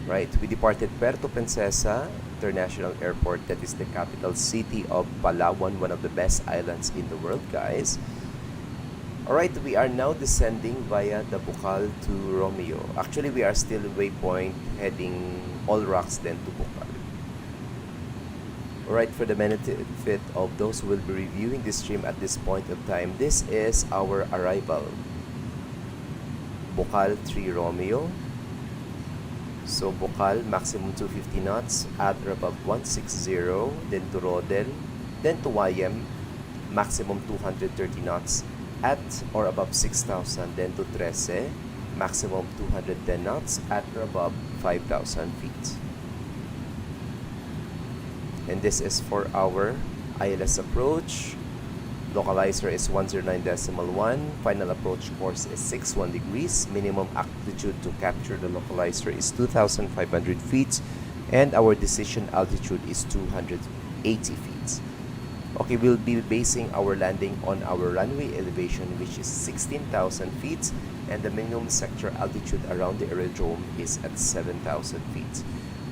Right, we departed Puerto Princesa International Airport, that is the capital city of Palawan, one of the best islands in the world, guys. Alright, we are now descending via the Bukal to Romeo. Actually, we are still waypoint heading All Rocks then to Bukal. Alright, for the benefit of those who will be reviewing this stream at this point of time, this is our arrival. Bukal 3 Romeo. So Bukal, maximum 250 knots at or above 160, then to Rodel, then to YM, maximum 230 knots at or above 6,000, then to Trece, maximum 210 knots at or above 5,000 feet. And this is for our ILS approach. Localizer is 109.1. Final approach course is 61 degrees. Minimum altitude to capture the localizer is 2,500 feet. And our decision altitude is 280 feet. Okay, we'll be basing our landing on our runway elevation, which is 16,000 feet. And the minimum sector altitude around the aerodrome is at 7,000 feet.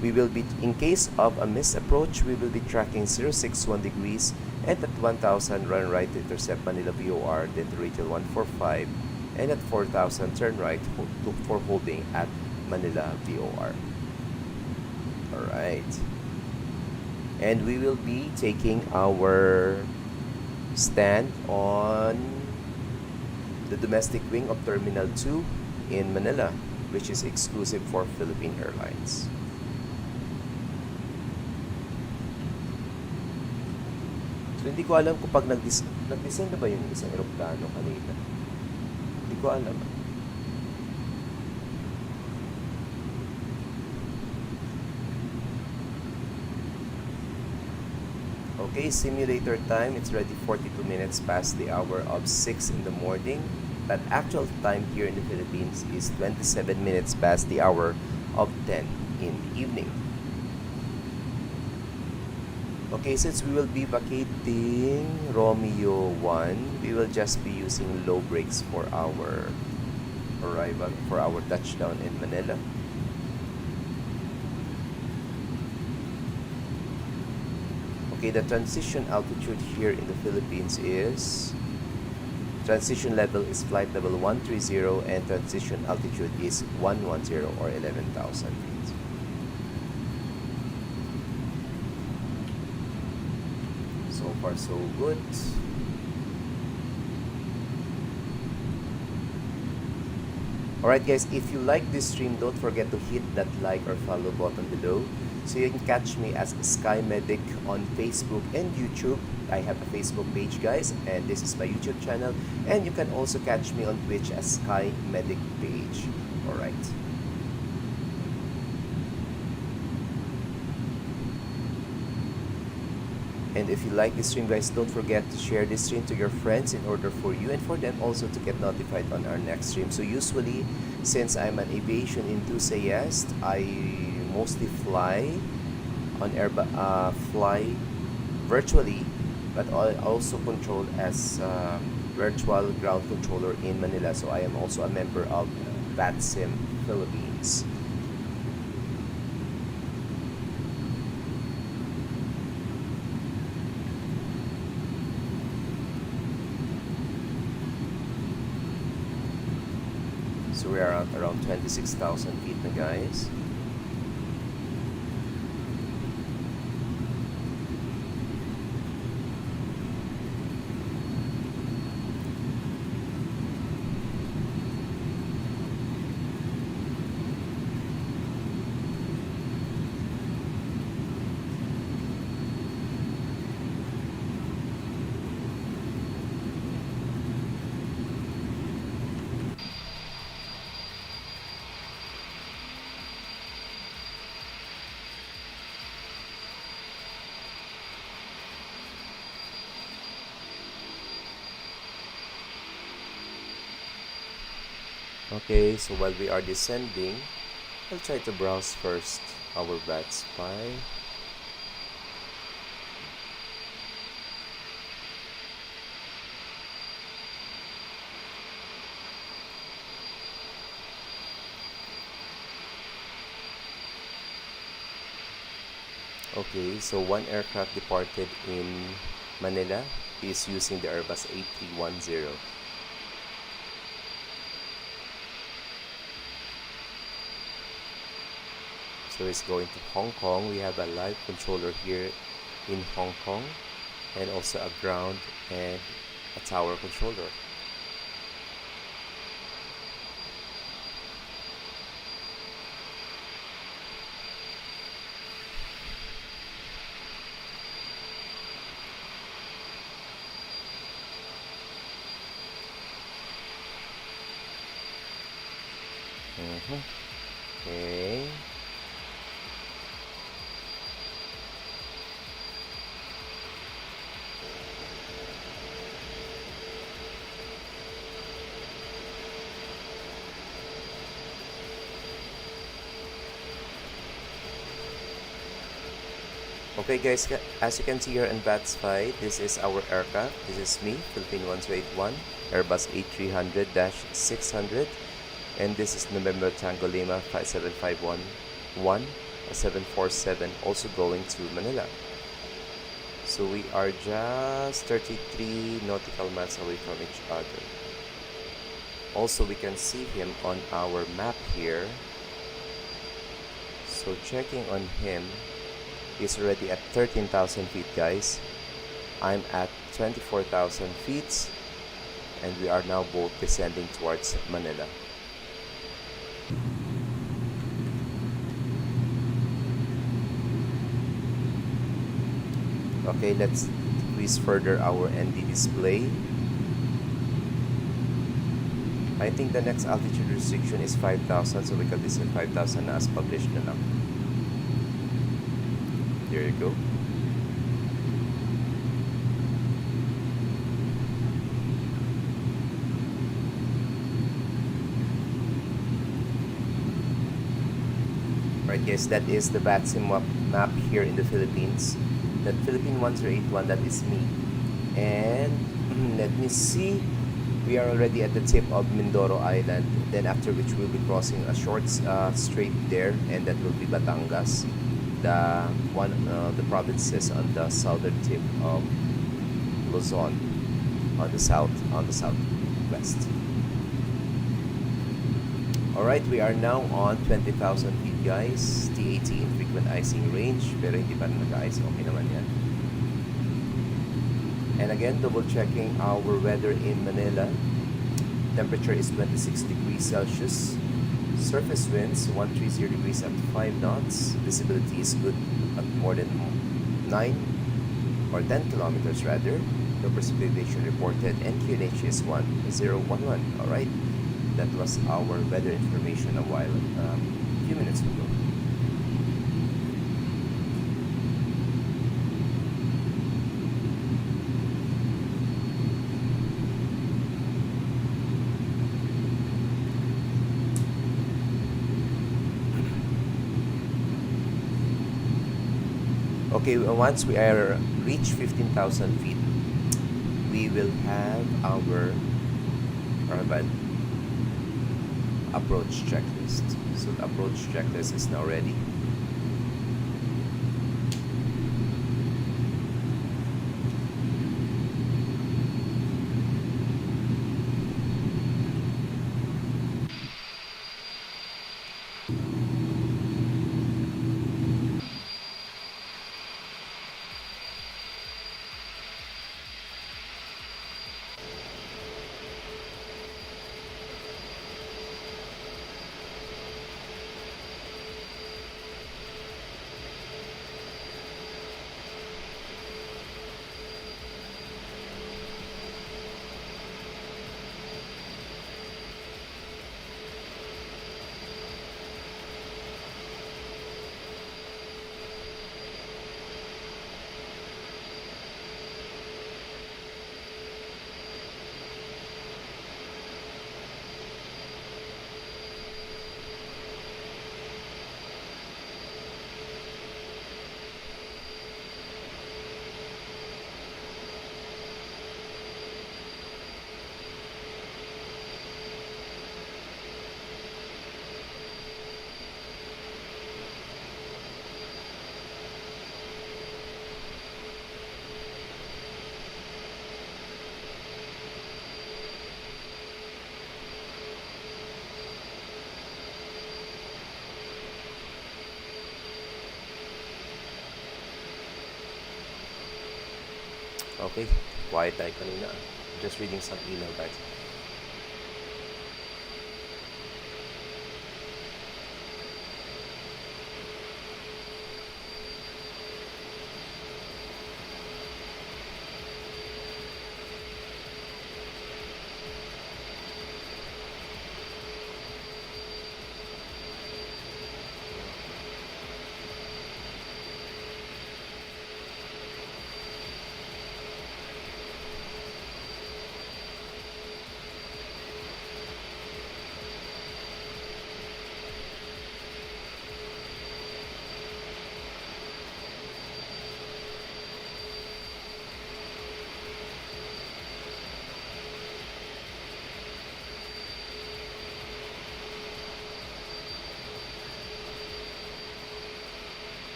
We will be, in case of a missed approach, we will be tracking 061 degrees and at 1,000 run right to intercept Manila VOR, then to radial 145, and at 4,000 turn right for holding at Manila VOR. Alright. And we will be taking our stand on the domestic wing of Terminal 2 in Manila, which is exclusive for Philippine Airlines. So, hindi ko alam kung pag nag-descend na ba yung isang aeroplano kanina. Hindi ko alam. Okay, simulator time. It's already 42 minutes past the hour of 6 in the morning. But actual time here in the Philippines is 27 minutes past the hour of 10 in the evening. Okay, since we will be vacating Romeo 1, we will just be using low brakes for our arrival, for our touchdown in Manila. Okay, the transition altitude here in the Philippines is, transition level is flight level 130 and transition altitude is 110 or 11,000 feet. So far so good. Alright guys, if you like this stream, don't forget to hit that like or follow button below. So you can catch me as Sky Medic on Facebook and YouTube. I have a Facebook page, guys, and this is my YouTube channel. And you can also catch me on Twitch as Sky Medic page. Alright. And if you like this stream, guys, don't forget to share this stream to your friends in order for you and for them also to get notified on our next stream. So usually, since I'm an aviation enthusiast, I mostly fly on fly virtually, but I also control as virtual ground controller in Manila. So I am also a member of VATSIM Philippines. So we are at around 26,000 feet na, guys. Okay, so while we are descending, I'll try to browse first our VATS Pi. Okay, so one aircraft departed in Manila is using the Airbus A310. So it's going to Hong Kong. We have a live controller here in Hong Kong, and also a ground and a tower controller. Okay. Okay guys, as you can see here in VATS Pi, this is our aircraft. This is me, Philippine 1281, Airbus A300-600. And this is November Tango Lima 57511, a 747, also going to Manila. So we are just 33 nautical miles away from each other. Also, we can see him on our map here. So checking on him, he's already at 13,000 feet, guys. I'm at 24,000 feet, and we are now both descending towards Manila. Okay, let's decrease further our ND display. I think the next altitude restriction is 5,000, so we can descend 5,000 as published na lang. There you go. Right guys, that is the VATSIM map here in the Philippines. That Philippine 1081, that is me. And let me see, we are already at the tip of Mindoro Island, then after which we'll be crossing a short strait there, and that will be Batangas, the provinces on the southern tip of Luzon, on the southwest. Alright, we are now on 20,000 feet, guys. T80 infrequent icing range, pero hindi pa nag-ice. Okay naman yan. And again, double checking our weather in Manila. Temperature is 26 degrees Celsius. Surface winds 130 degrees up to 5 knots. Visibility is good at more than 9 or 10 kilometers rather. No precipitation reported, and QNH is 1011. Alright. That was our weather information a few minutes ago. Okay, once we are reach 15,000 feet, we will have our urban approach checklist. So the approach checklist is now ready. Okay, quiet tayo kanina. Just reading some email, guys.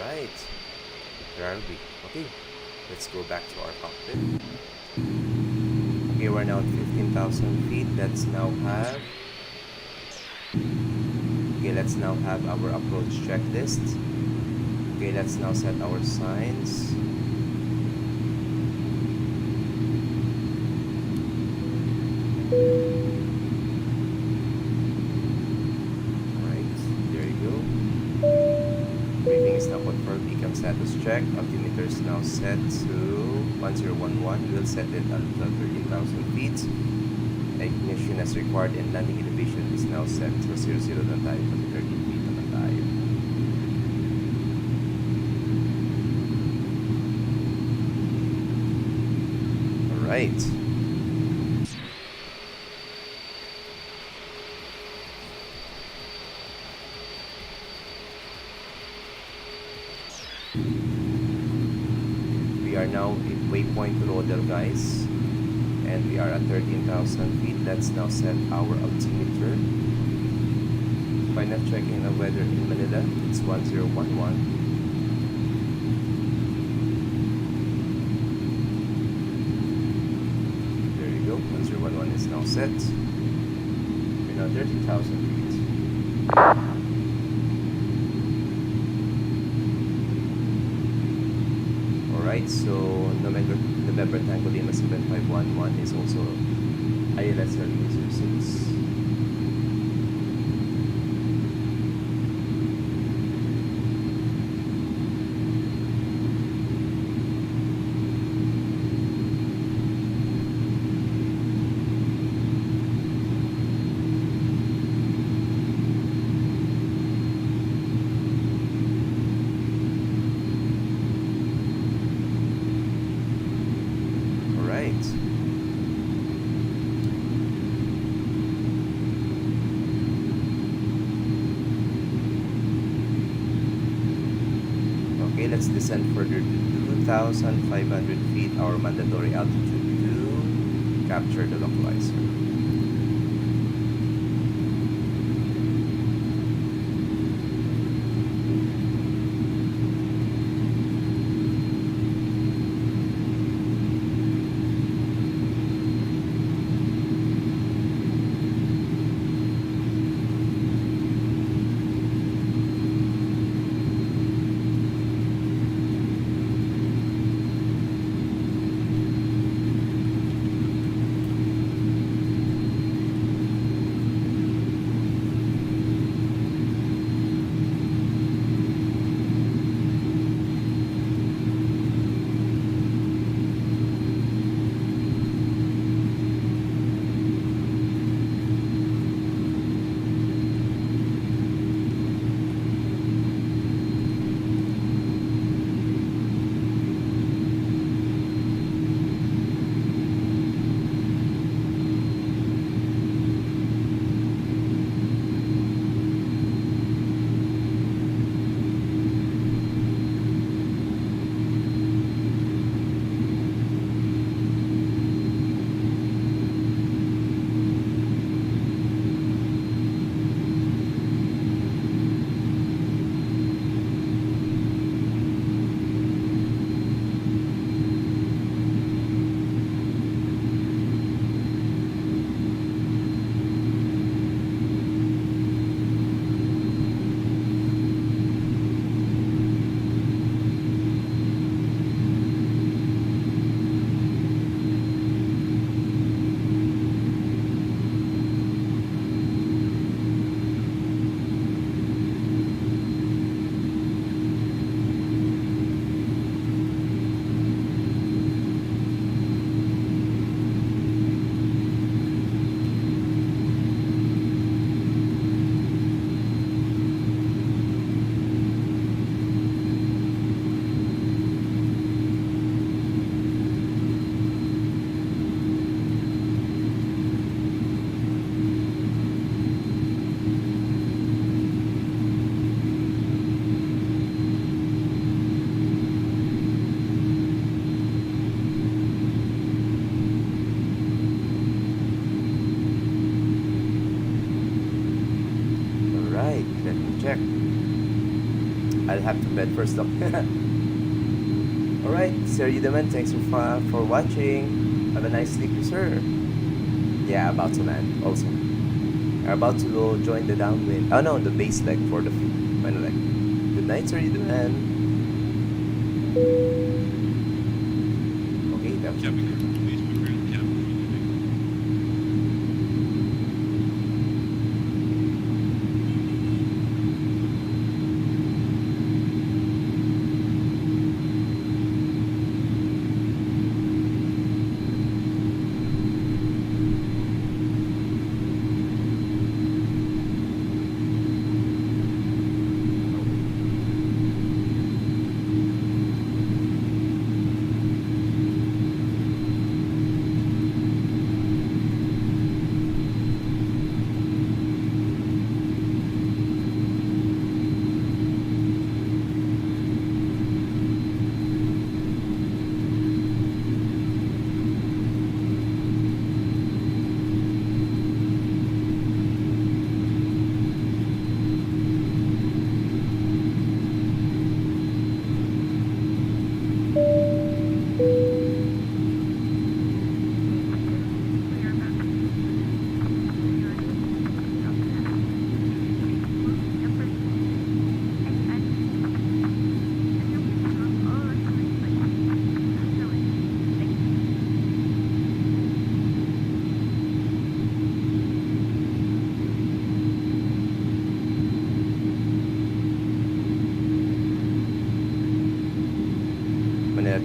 Alright, where are we? Okay, let's go back to our cockpit. Okay, we're now at 15,000 feet. Let's now have our approach checklist. Okay, let's now set our signs. Alright, there you go. Briefing is now confirmed. Beacon status check. Altimeter is now set to 1011. We'll set it at 13,000 feet. Ignition as required and landing elevation is now set to 00 na tayo. 13 feet naman tayo. Alright. We are now at waypoint Rodel, guys, and we are at 13,000 feet. Let's now set our altimeter. Final checking the weather in Manila. It's 1011. There you go. 1011 is now set. We're now 13,000 feet. Alright, so November Tango Lima 7511 is also ILS 306. Performance. Okay, let's descend further to 2,500 feet, our mandatory altitude, to capture the localizer. Alright, let me check. I'll have to bed first though. Alright, Sir Yudaman, thanks for watching. Have a nice sleep, sir. Yeah, about to land also. We're about to join the downwind. Oh no, the base leg for the final leg. Good night, Sir Yudaman. Okay, that's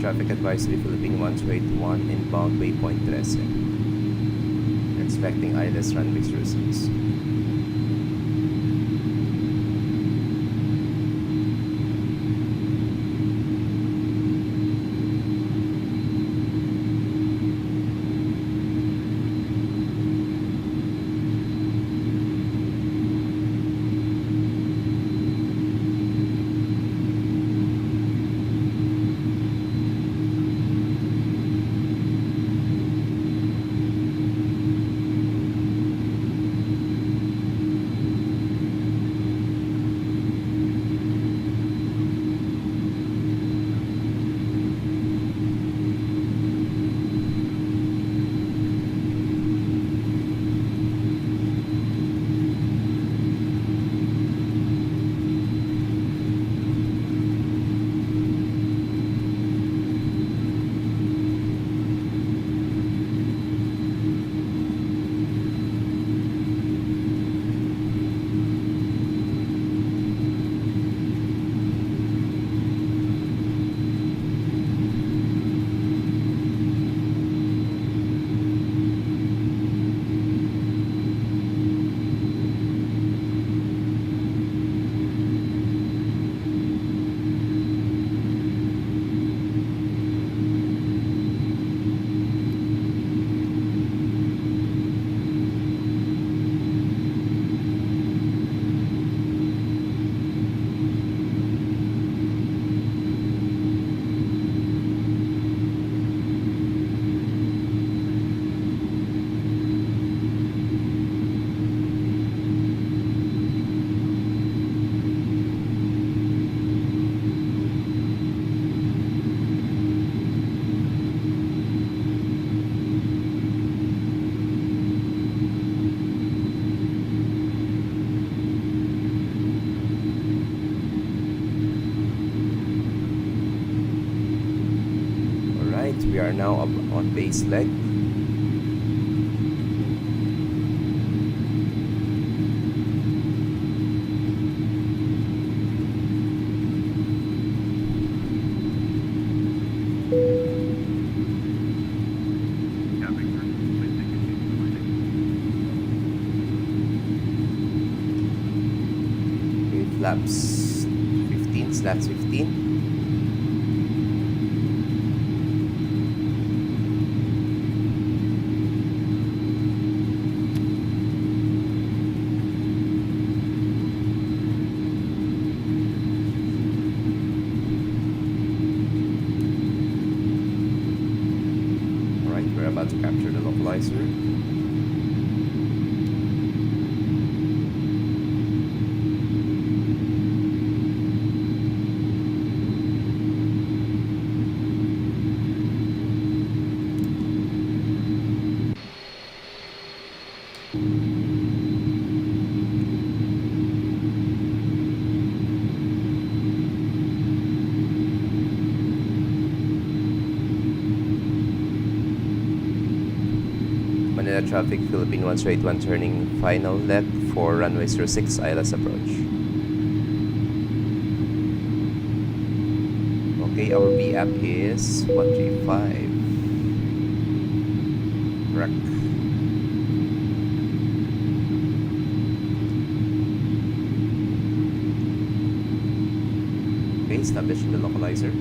traffic advisory Philippine 1281 inbound waypoint 13. Expecting ILS runway 06. We are now up on base leg. Yeah, Victor, please take your seat for landing. Okay, flaps 15, slats 15. Alright, we're about to capture the localizer. Manila traffic, Philippine 1081 turning final left for runway 06 ILS approach. Okay, our VAP is 135. Correct. Okay, establishing the localizer.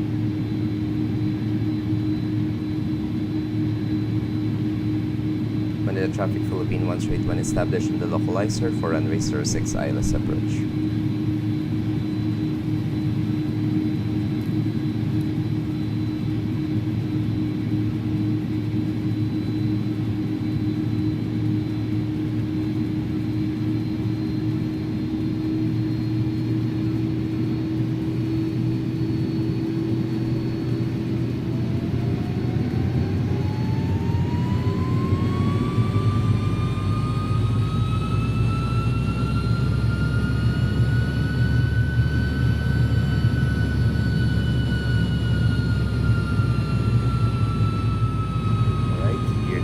Manila traffic, Philippine 181 establishing the localizer for runway 06 ILS approach.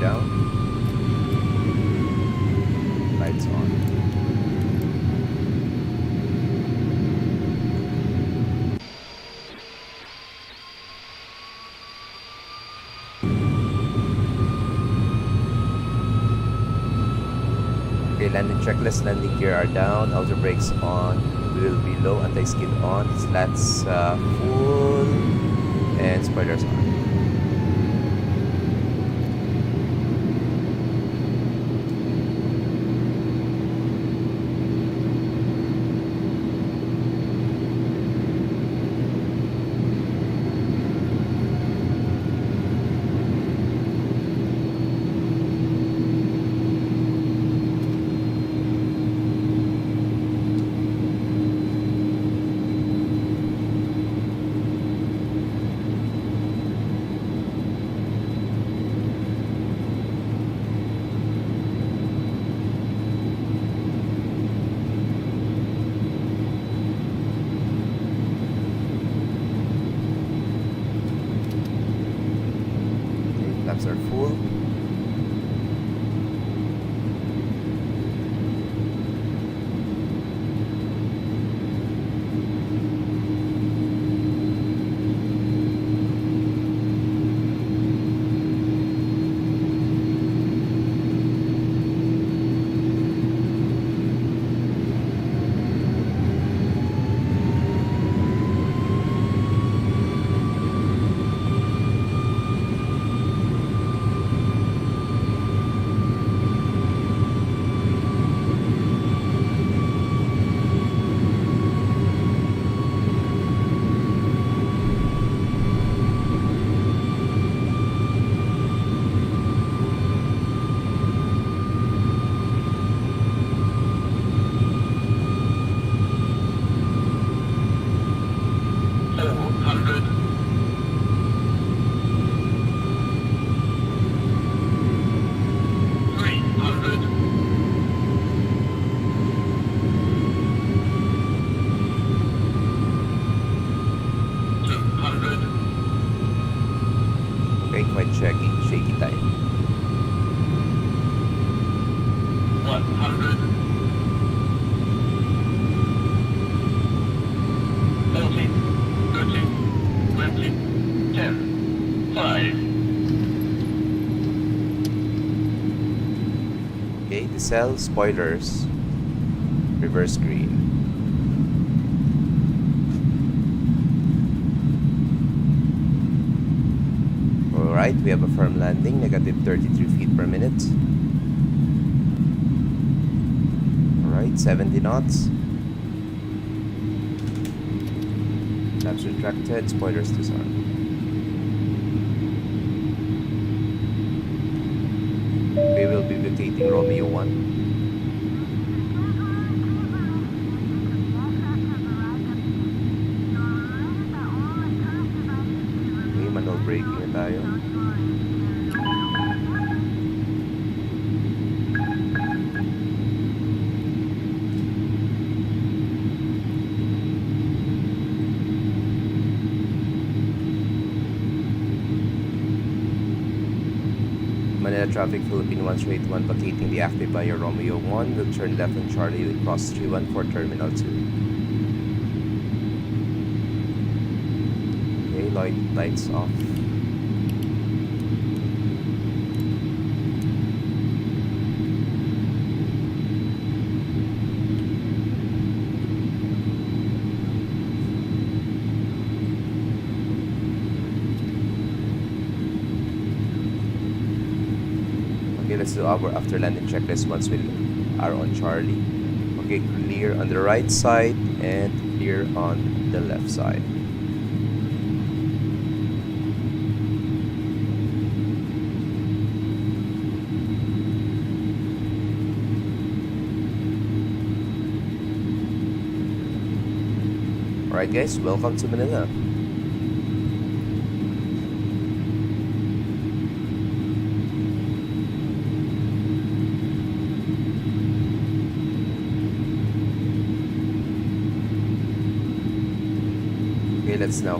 Down. Lights on. Okay, landing checklist, landing gear are down, outer brakes on, wheel below, anti-skid on, slats full, and spoilers on. Flaps are full. pixel, spoilers, reverse green. Alright, we have a firm landing, negative 33 feet per minute. Alright, 70 knots. Flaps retracted, spoilers disarmed. We will be vacating Romeo 1. Okay, manual braking na tayo. Manila traffic, Philippine 181 vacating the active via Romeo 1. Will turn left on Charlie across 314 for Terminal 2. Okay, lights off. Okay, let's do our after landing checklist once we are on Charlie. Okay, clear on the right side and clear on the left side. Alright guys, welcome to Manila. Okay, let's now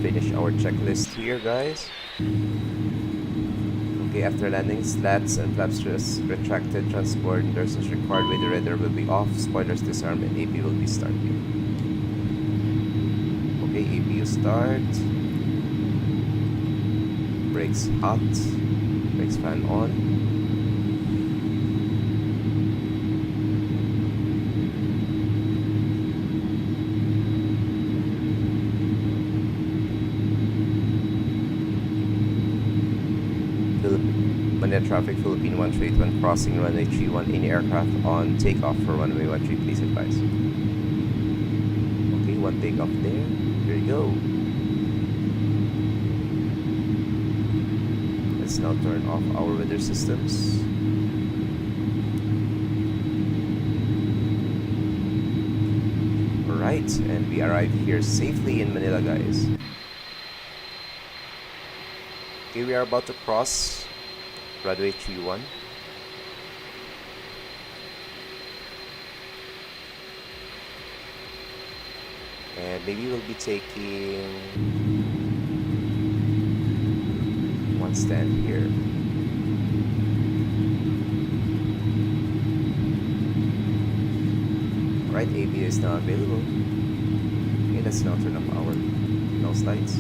finish our checklist here, guys. Okay, after landing, slats and flaps retracted, transponders as required with the radar will be off, spoilers disarmed, and AP will be started. Okay, APU start. Brakes hot. Brakes fan on. Manila traffic, Philippine 181 crossing runway 31. Any aircraft on takeoff for runway 13, please advise. Okay, one takeoff there. Here you go. Let's now turn off our weather systems. Alright, and we arrived here safely in Manila, guys. Okay, we are about to cross runway 31. And maybe we'll be taking one stand here. Alright, ABS is now available. Okay, let's now turn off our nose lights.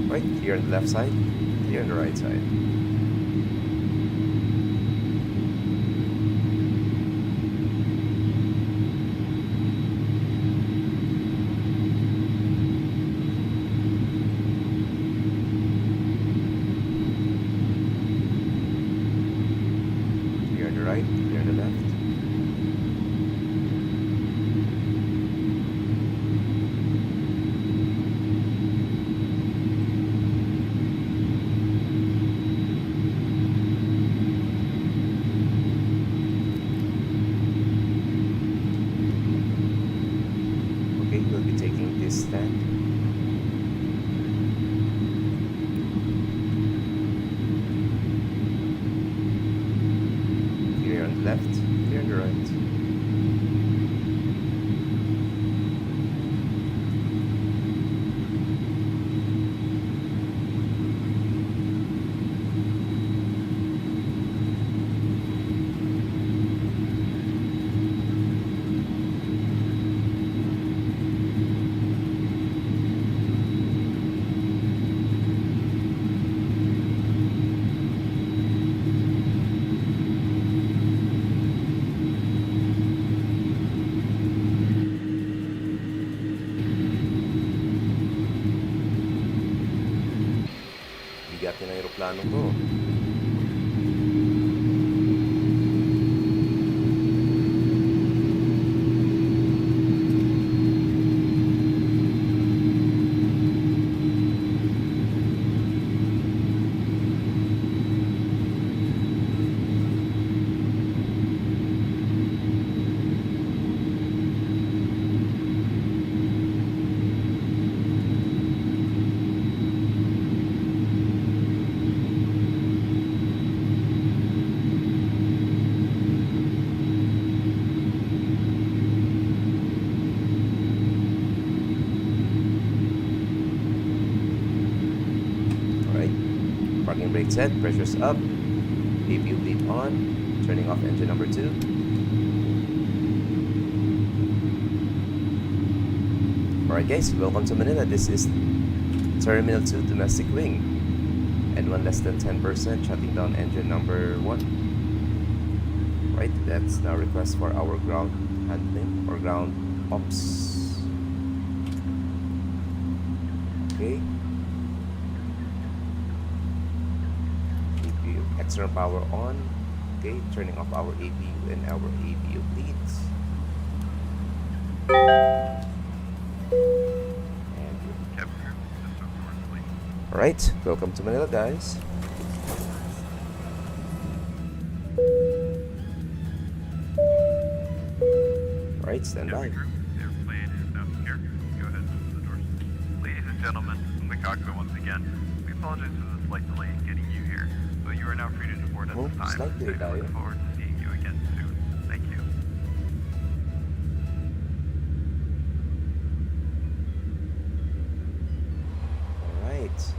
Right, clear on the left side, clear on the right side. Clear on the right, clear on the left. We'll be taking this stand. Clear on the left, clear on the right. eroplano to. Parking brake set, pressure's up, APU bleed on, turning off engine number 2. Alright guys, welcome to Manila. This is Terminal 2 domestic wing. And 1 less than 10%, shutting down engine number 1. Right, that's now request for our ground handling or ground ops. Okay. External power on. Okay, turning off our APU and our APU bleeds. Alright, welcome to Manila, guys. Alright, stand by. Airplane is now secure. Go ahead and open the doors. Ladies and gentlemen, from the cockpit once again, we apologize for the slight delay in getting you here, but you are now free to depart at this time. Slight delay We tayo. look forward to seeing you again soon. Thank you. Alright.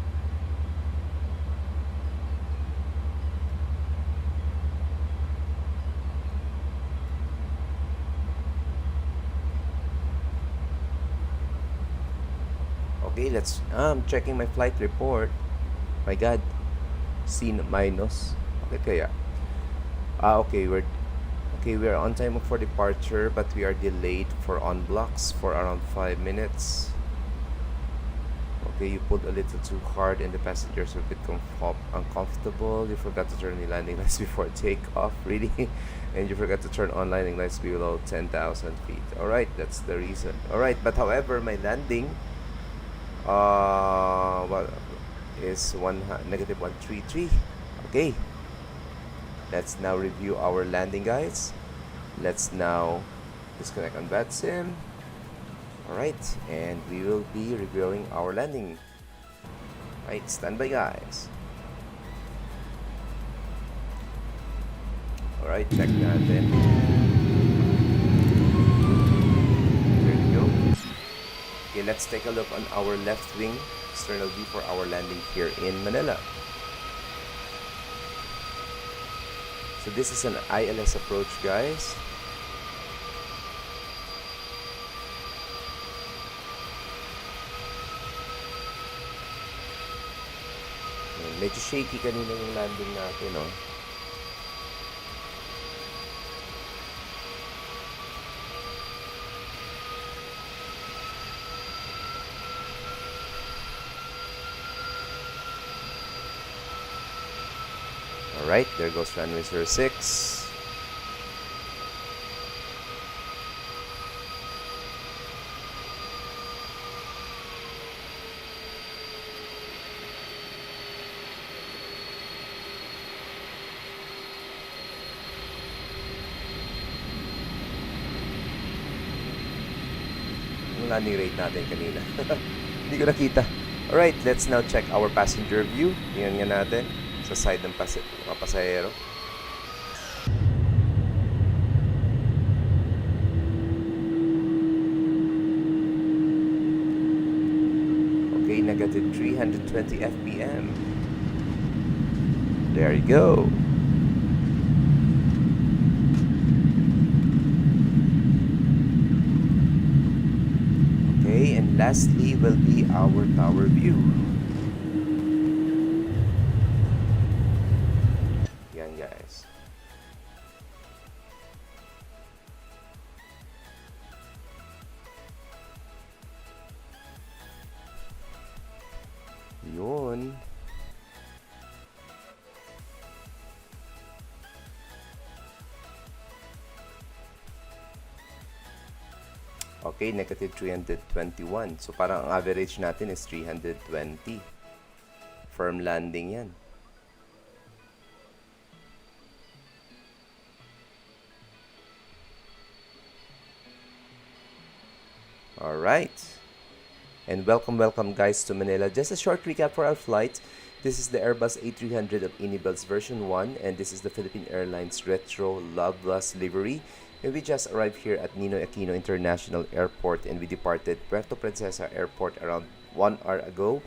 Okay, let's checking my flight report. My God, C minus. Okay, kaya. Okay, we're on time for departure, but we are delayed for on blocks for around 5 minutes. Okay, you pulled a little too hard and the passengers were a bit uncomfortable. You forgot to turn the landing lights before takeoff, really? And you forgot to turn on landing lights below 10,000 feet. Alright, that's the reason. Alright, but however, my landing is negative 133. Okay, let's now review our landing, guys. Let's now disconnect on VATSIM. Alright, and we will be reviewing our landing. Right, stand by, guys. Alright, check natin. There we go. Okay, let's take a look on our left wing external view for our landing here in Manila. So this is an ILS approach, guys. Medyo shaky kanina yung landing natin, no? Alright, there goes runway 06. Landing rate natin kanina. Hindi ko nakita. Alright, let's now check our passenger view. Tingnan nga natin sa side ng mga pasahero. Okay, negative 320 FPM. There you go. Okay, and lastly will be our tower view. Yan, guys. Yun. Okay, negative 321. So parang ang average natin is 320. Firm landing yan. Alright. And welcome guys to Manila. Just a short recap for our flight. This is the Airbus A300 of Inibels version 1, and this is the Philippine Airlines Retro Loveless livery. And we just arrived here at Ninoy Aquino International Airport, and we departed Puerto Princesa Airport around 1 hour ago.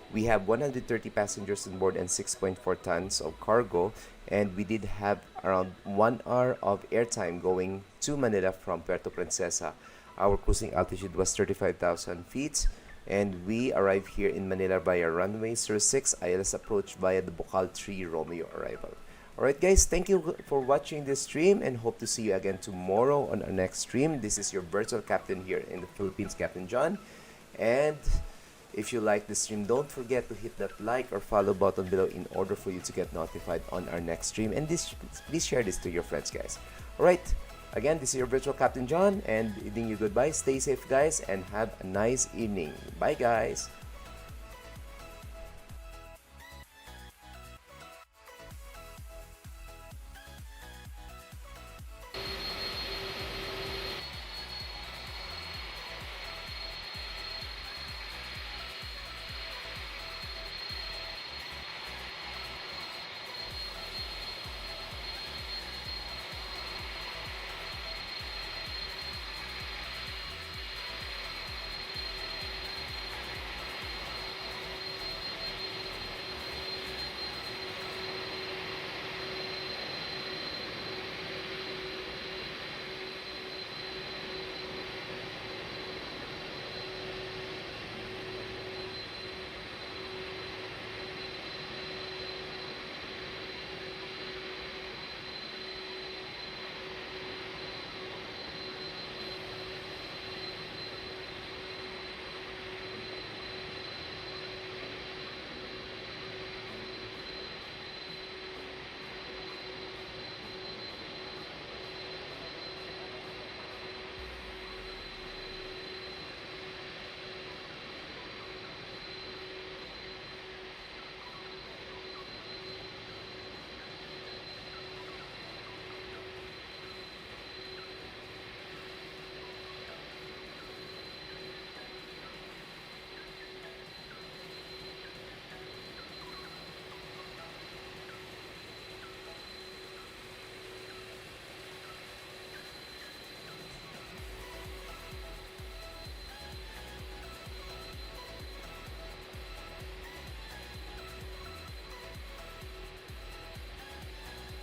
We have 130 passengers on board and 6.4 tons of cargo, and we did have around 1 hour of airtime going to Manila from Puerto Princesa. Our cruising altitude was 35,000 feet, and we arrived here in Manila via runway 06 ILS approach via the Bocal 3 Romeo arrival. Alright guys, thank you for watching this stream, and hope to see you again tomorrow on our next stream. This is your virtual captain here in the Philippines, Captain John. And if you like this stream, don't forget to hit that like or follow button below in order for you to get notified on our next stream. And please share this to your friends, guys. Alright, again, this is your virtual Captain John, and bidding you goodbye. Stay safe, guys, and have a nice evening. Bye, guys.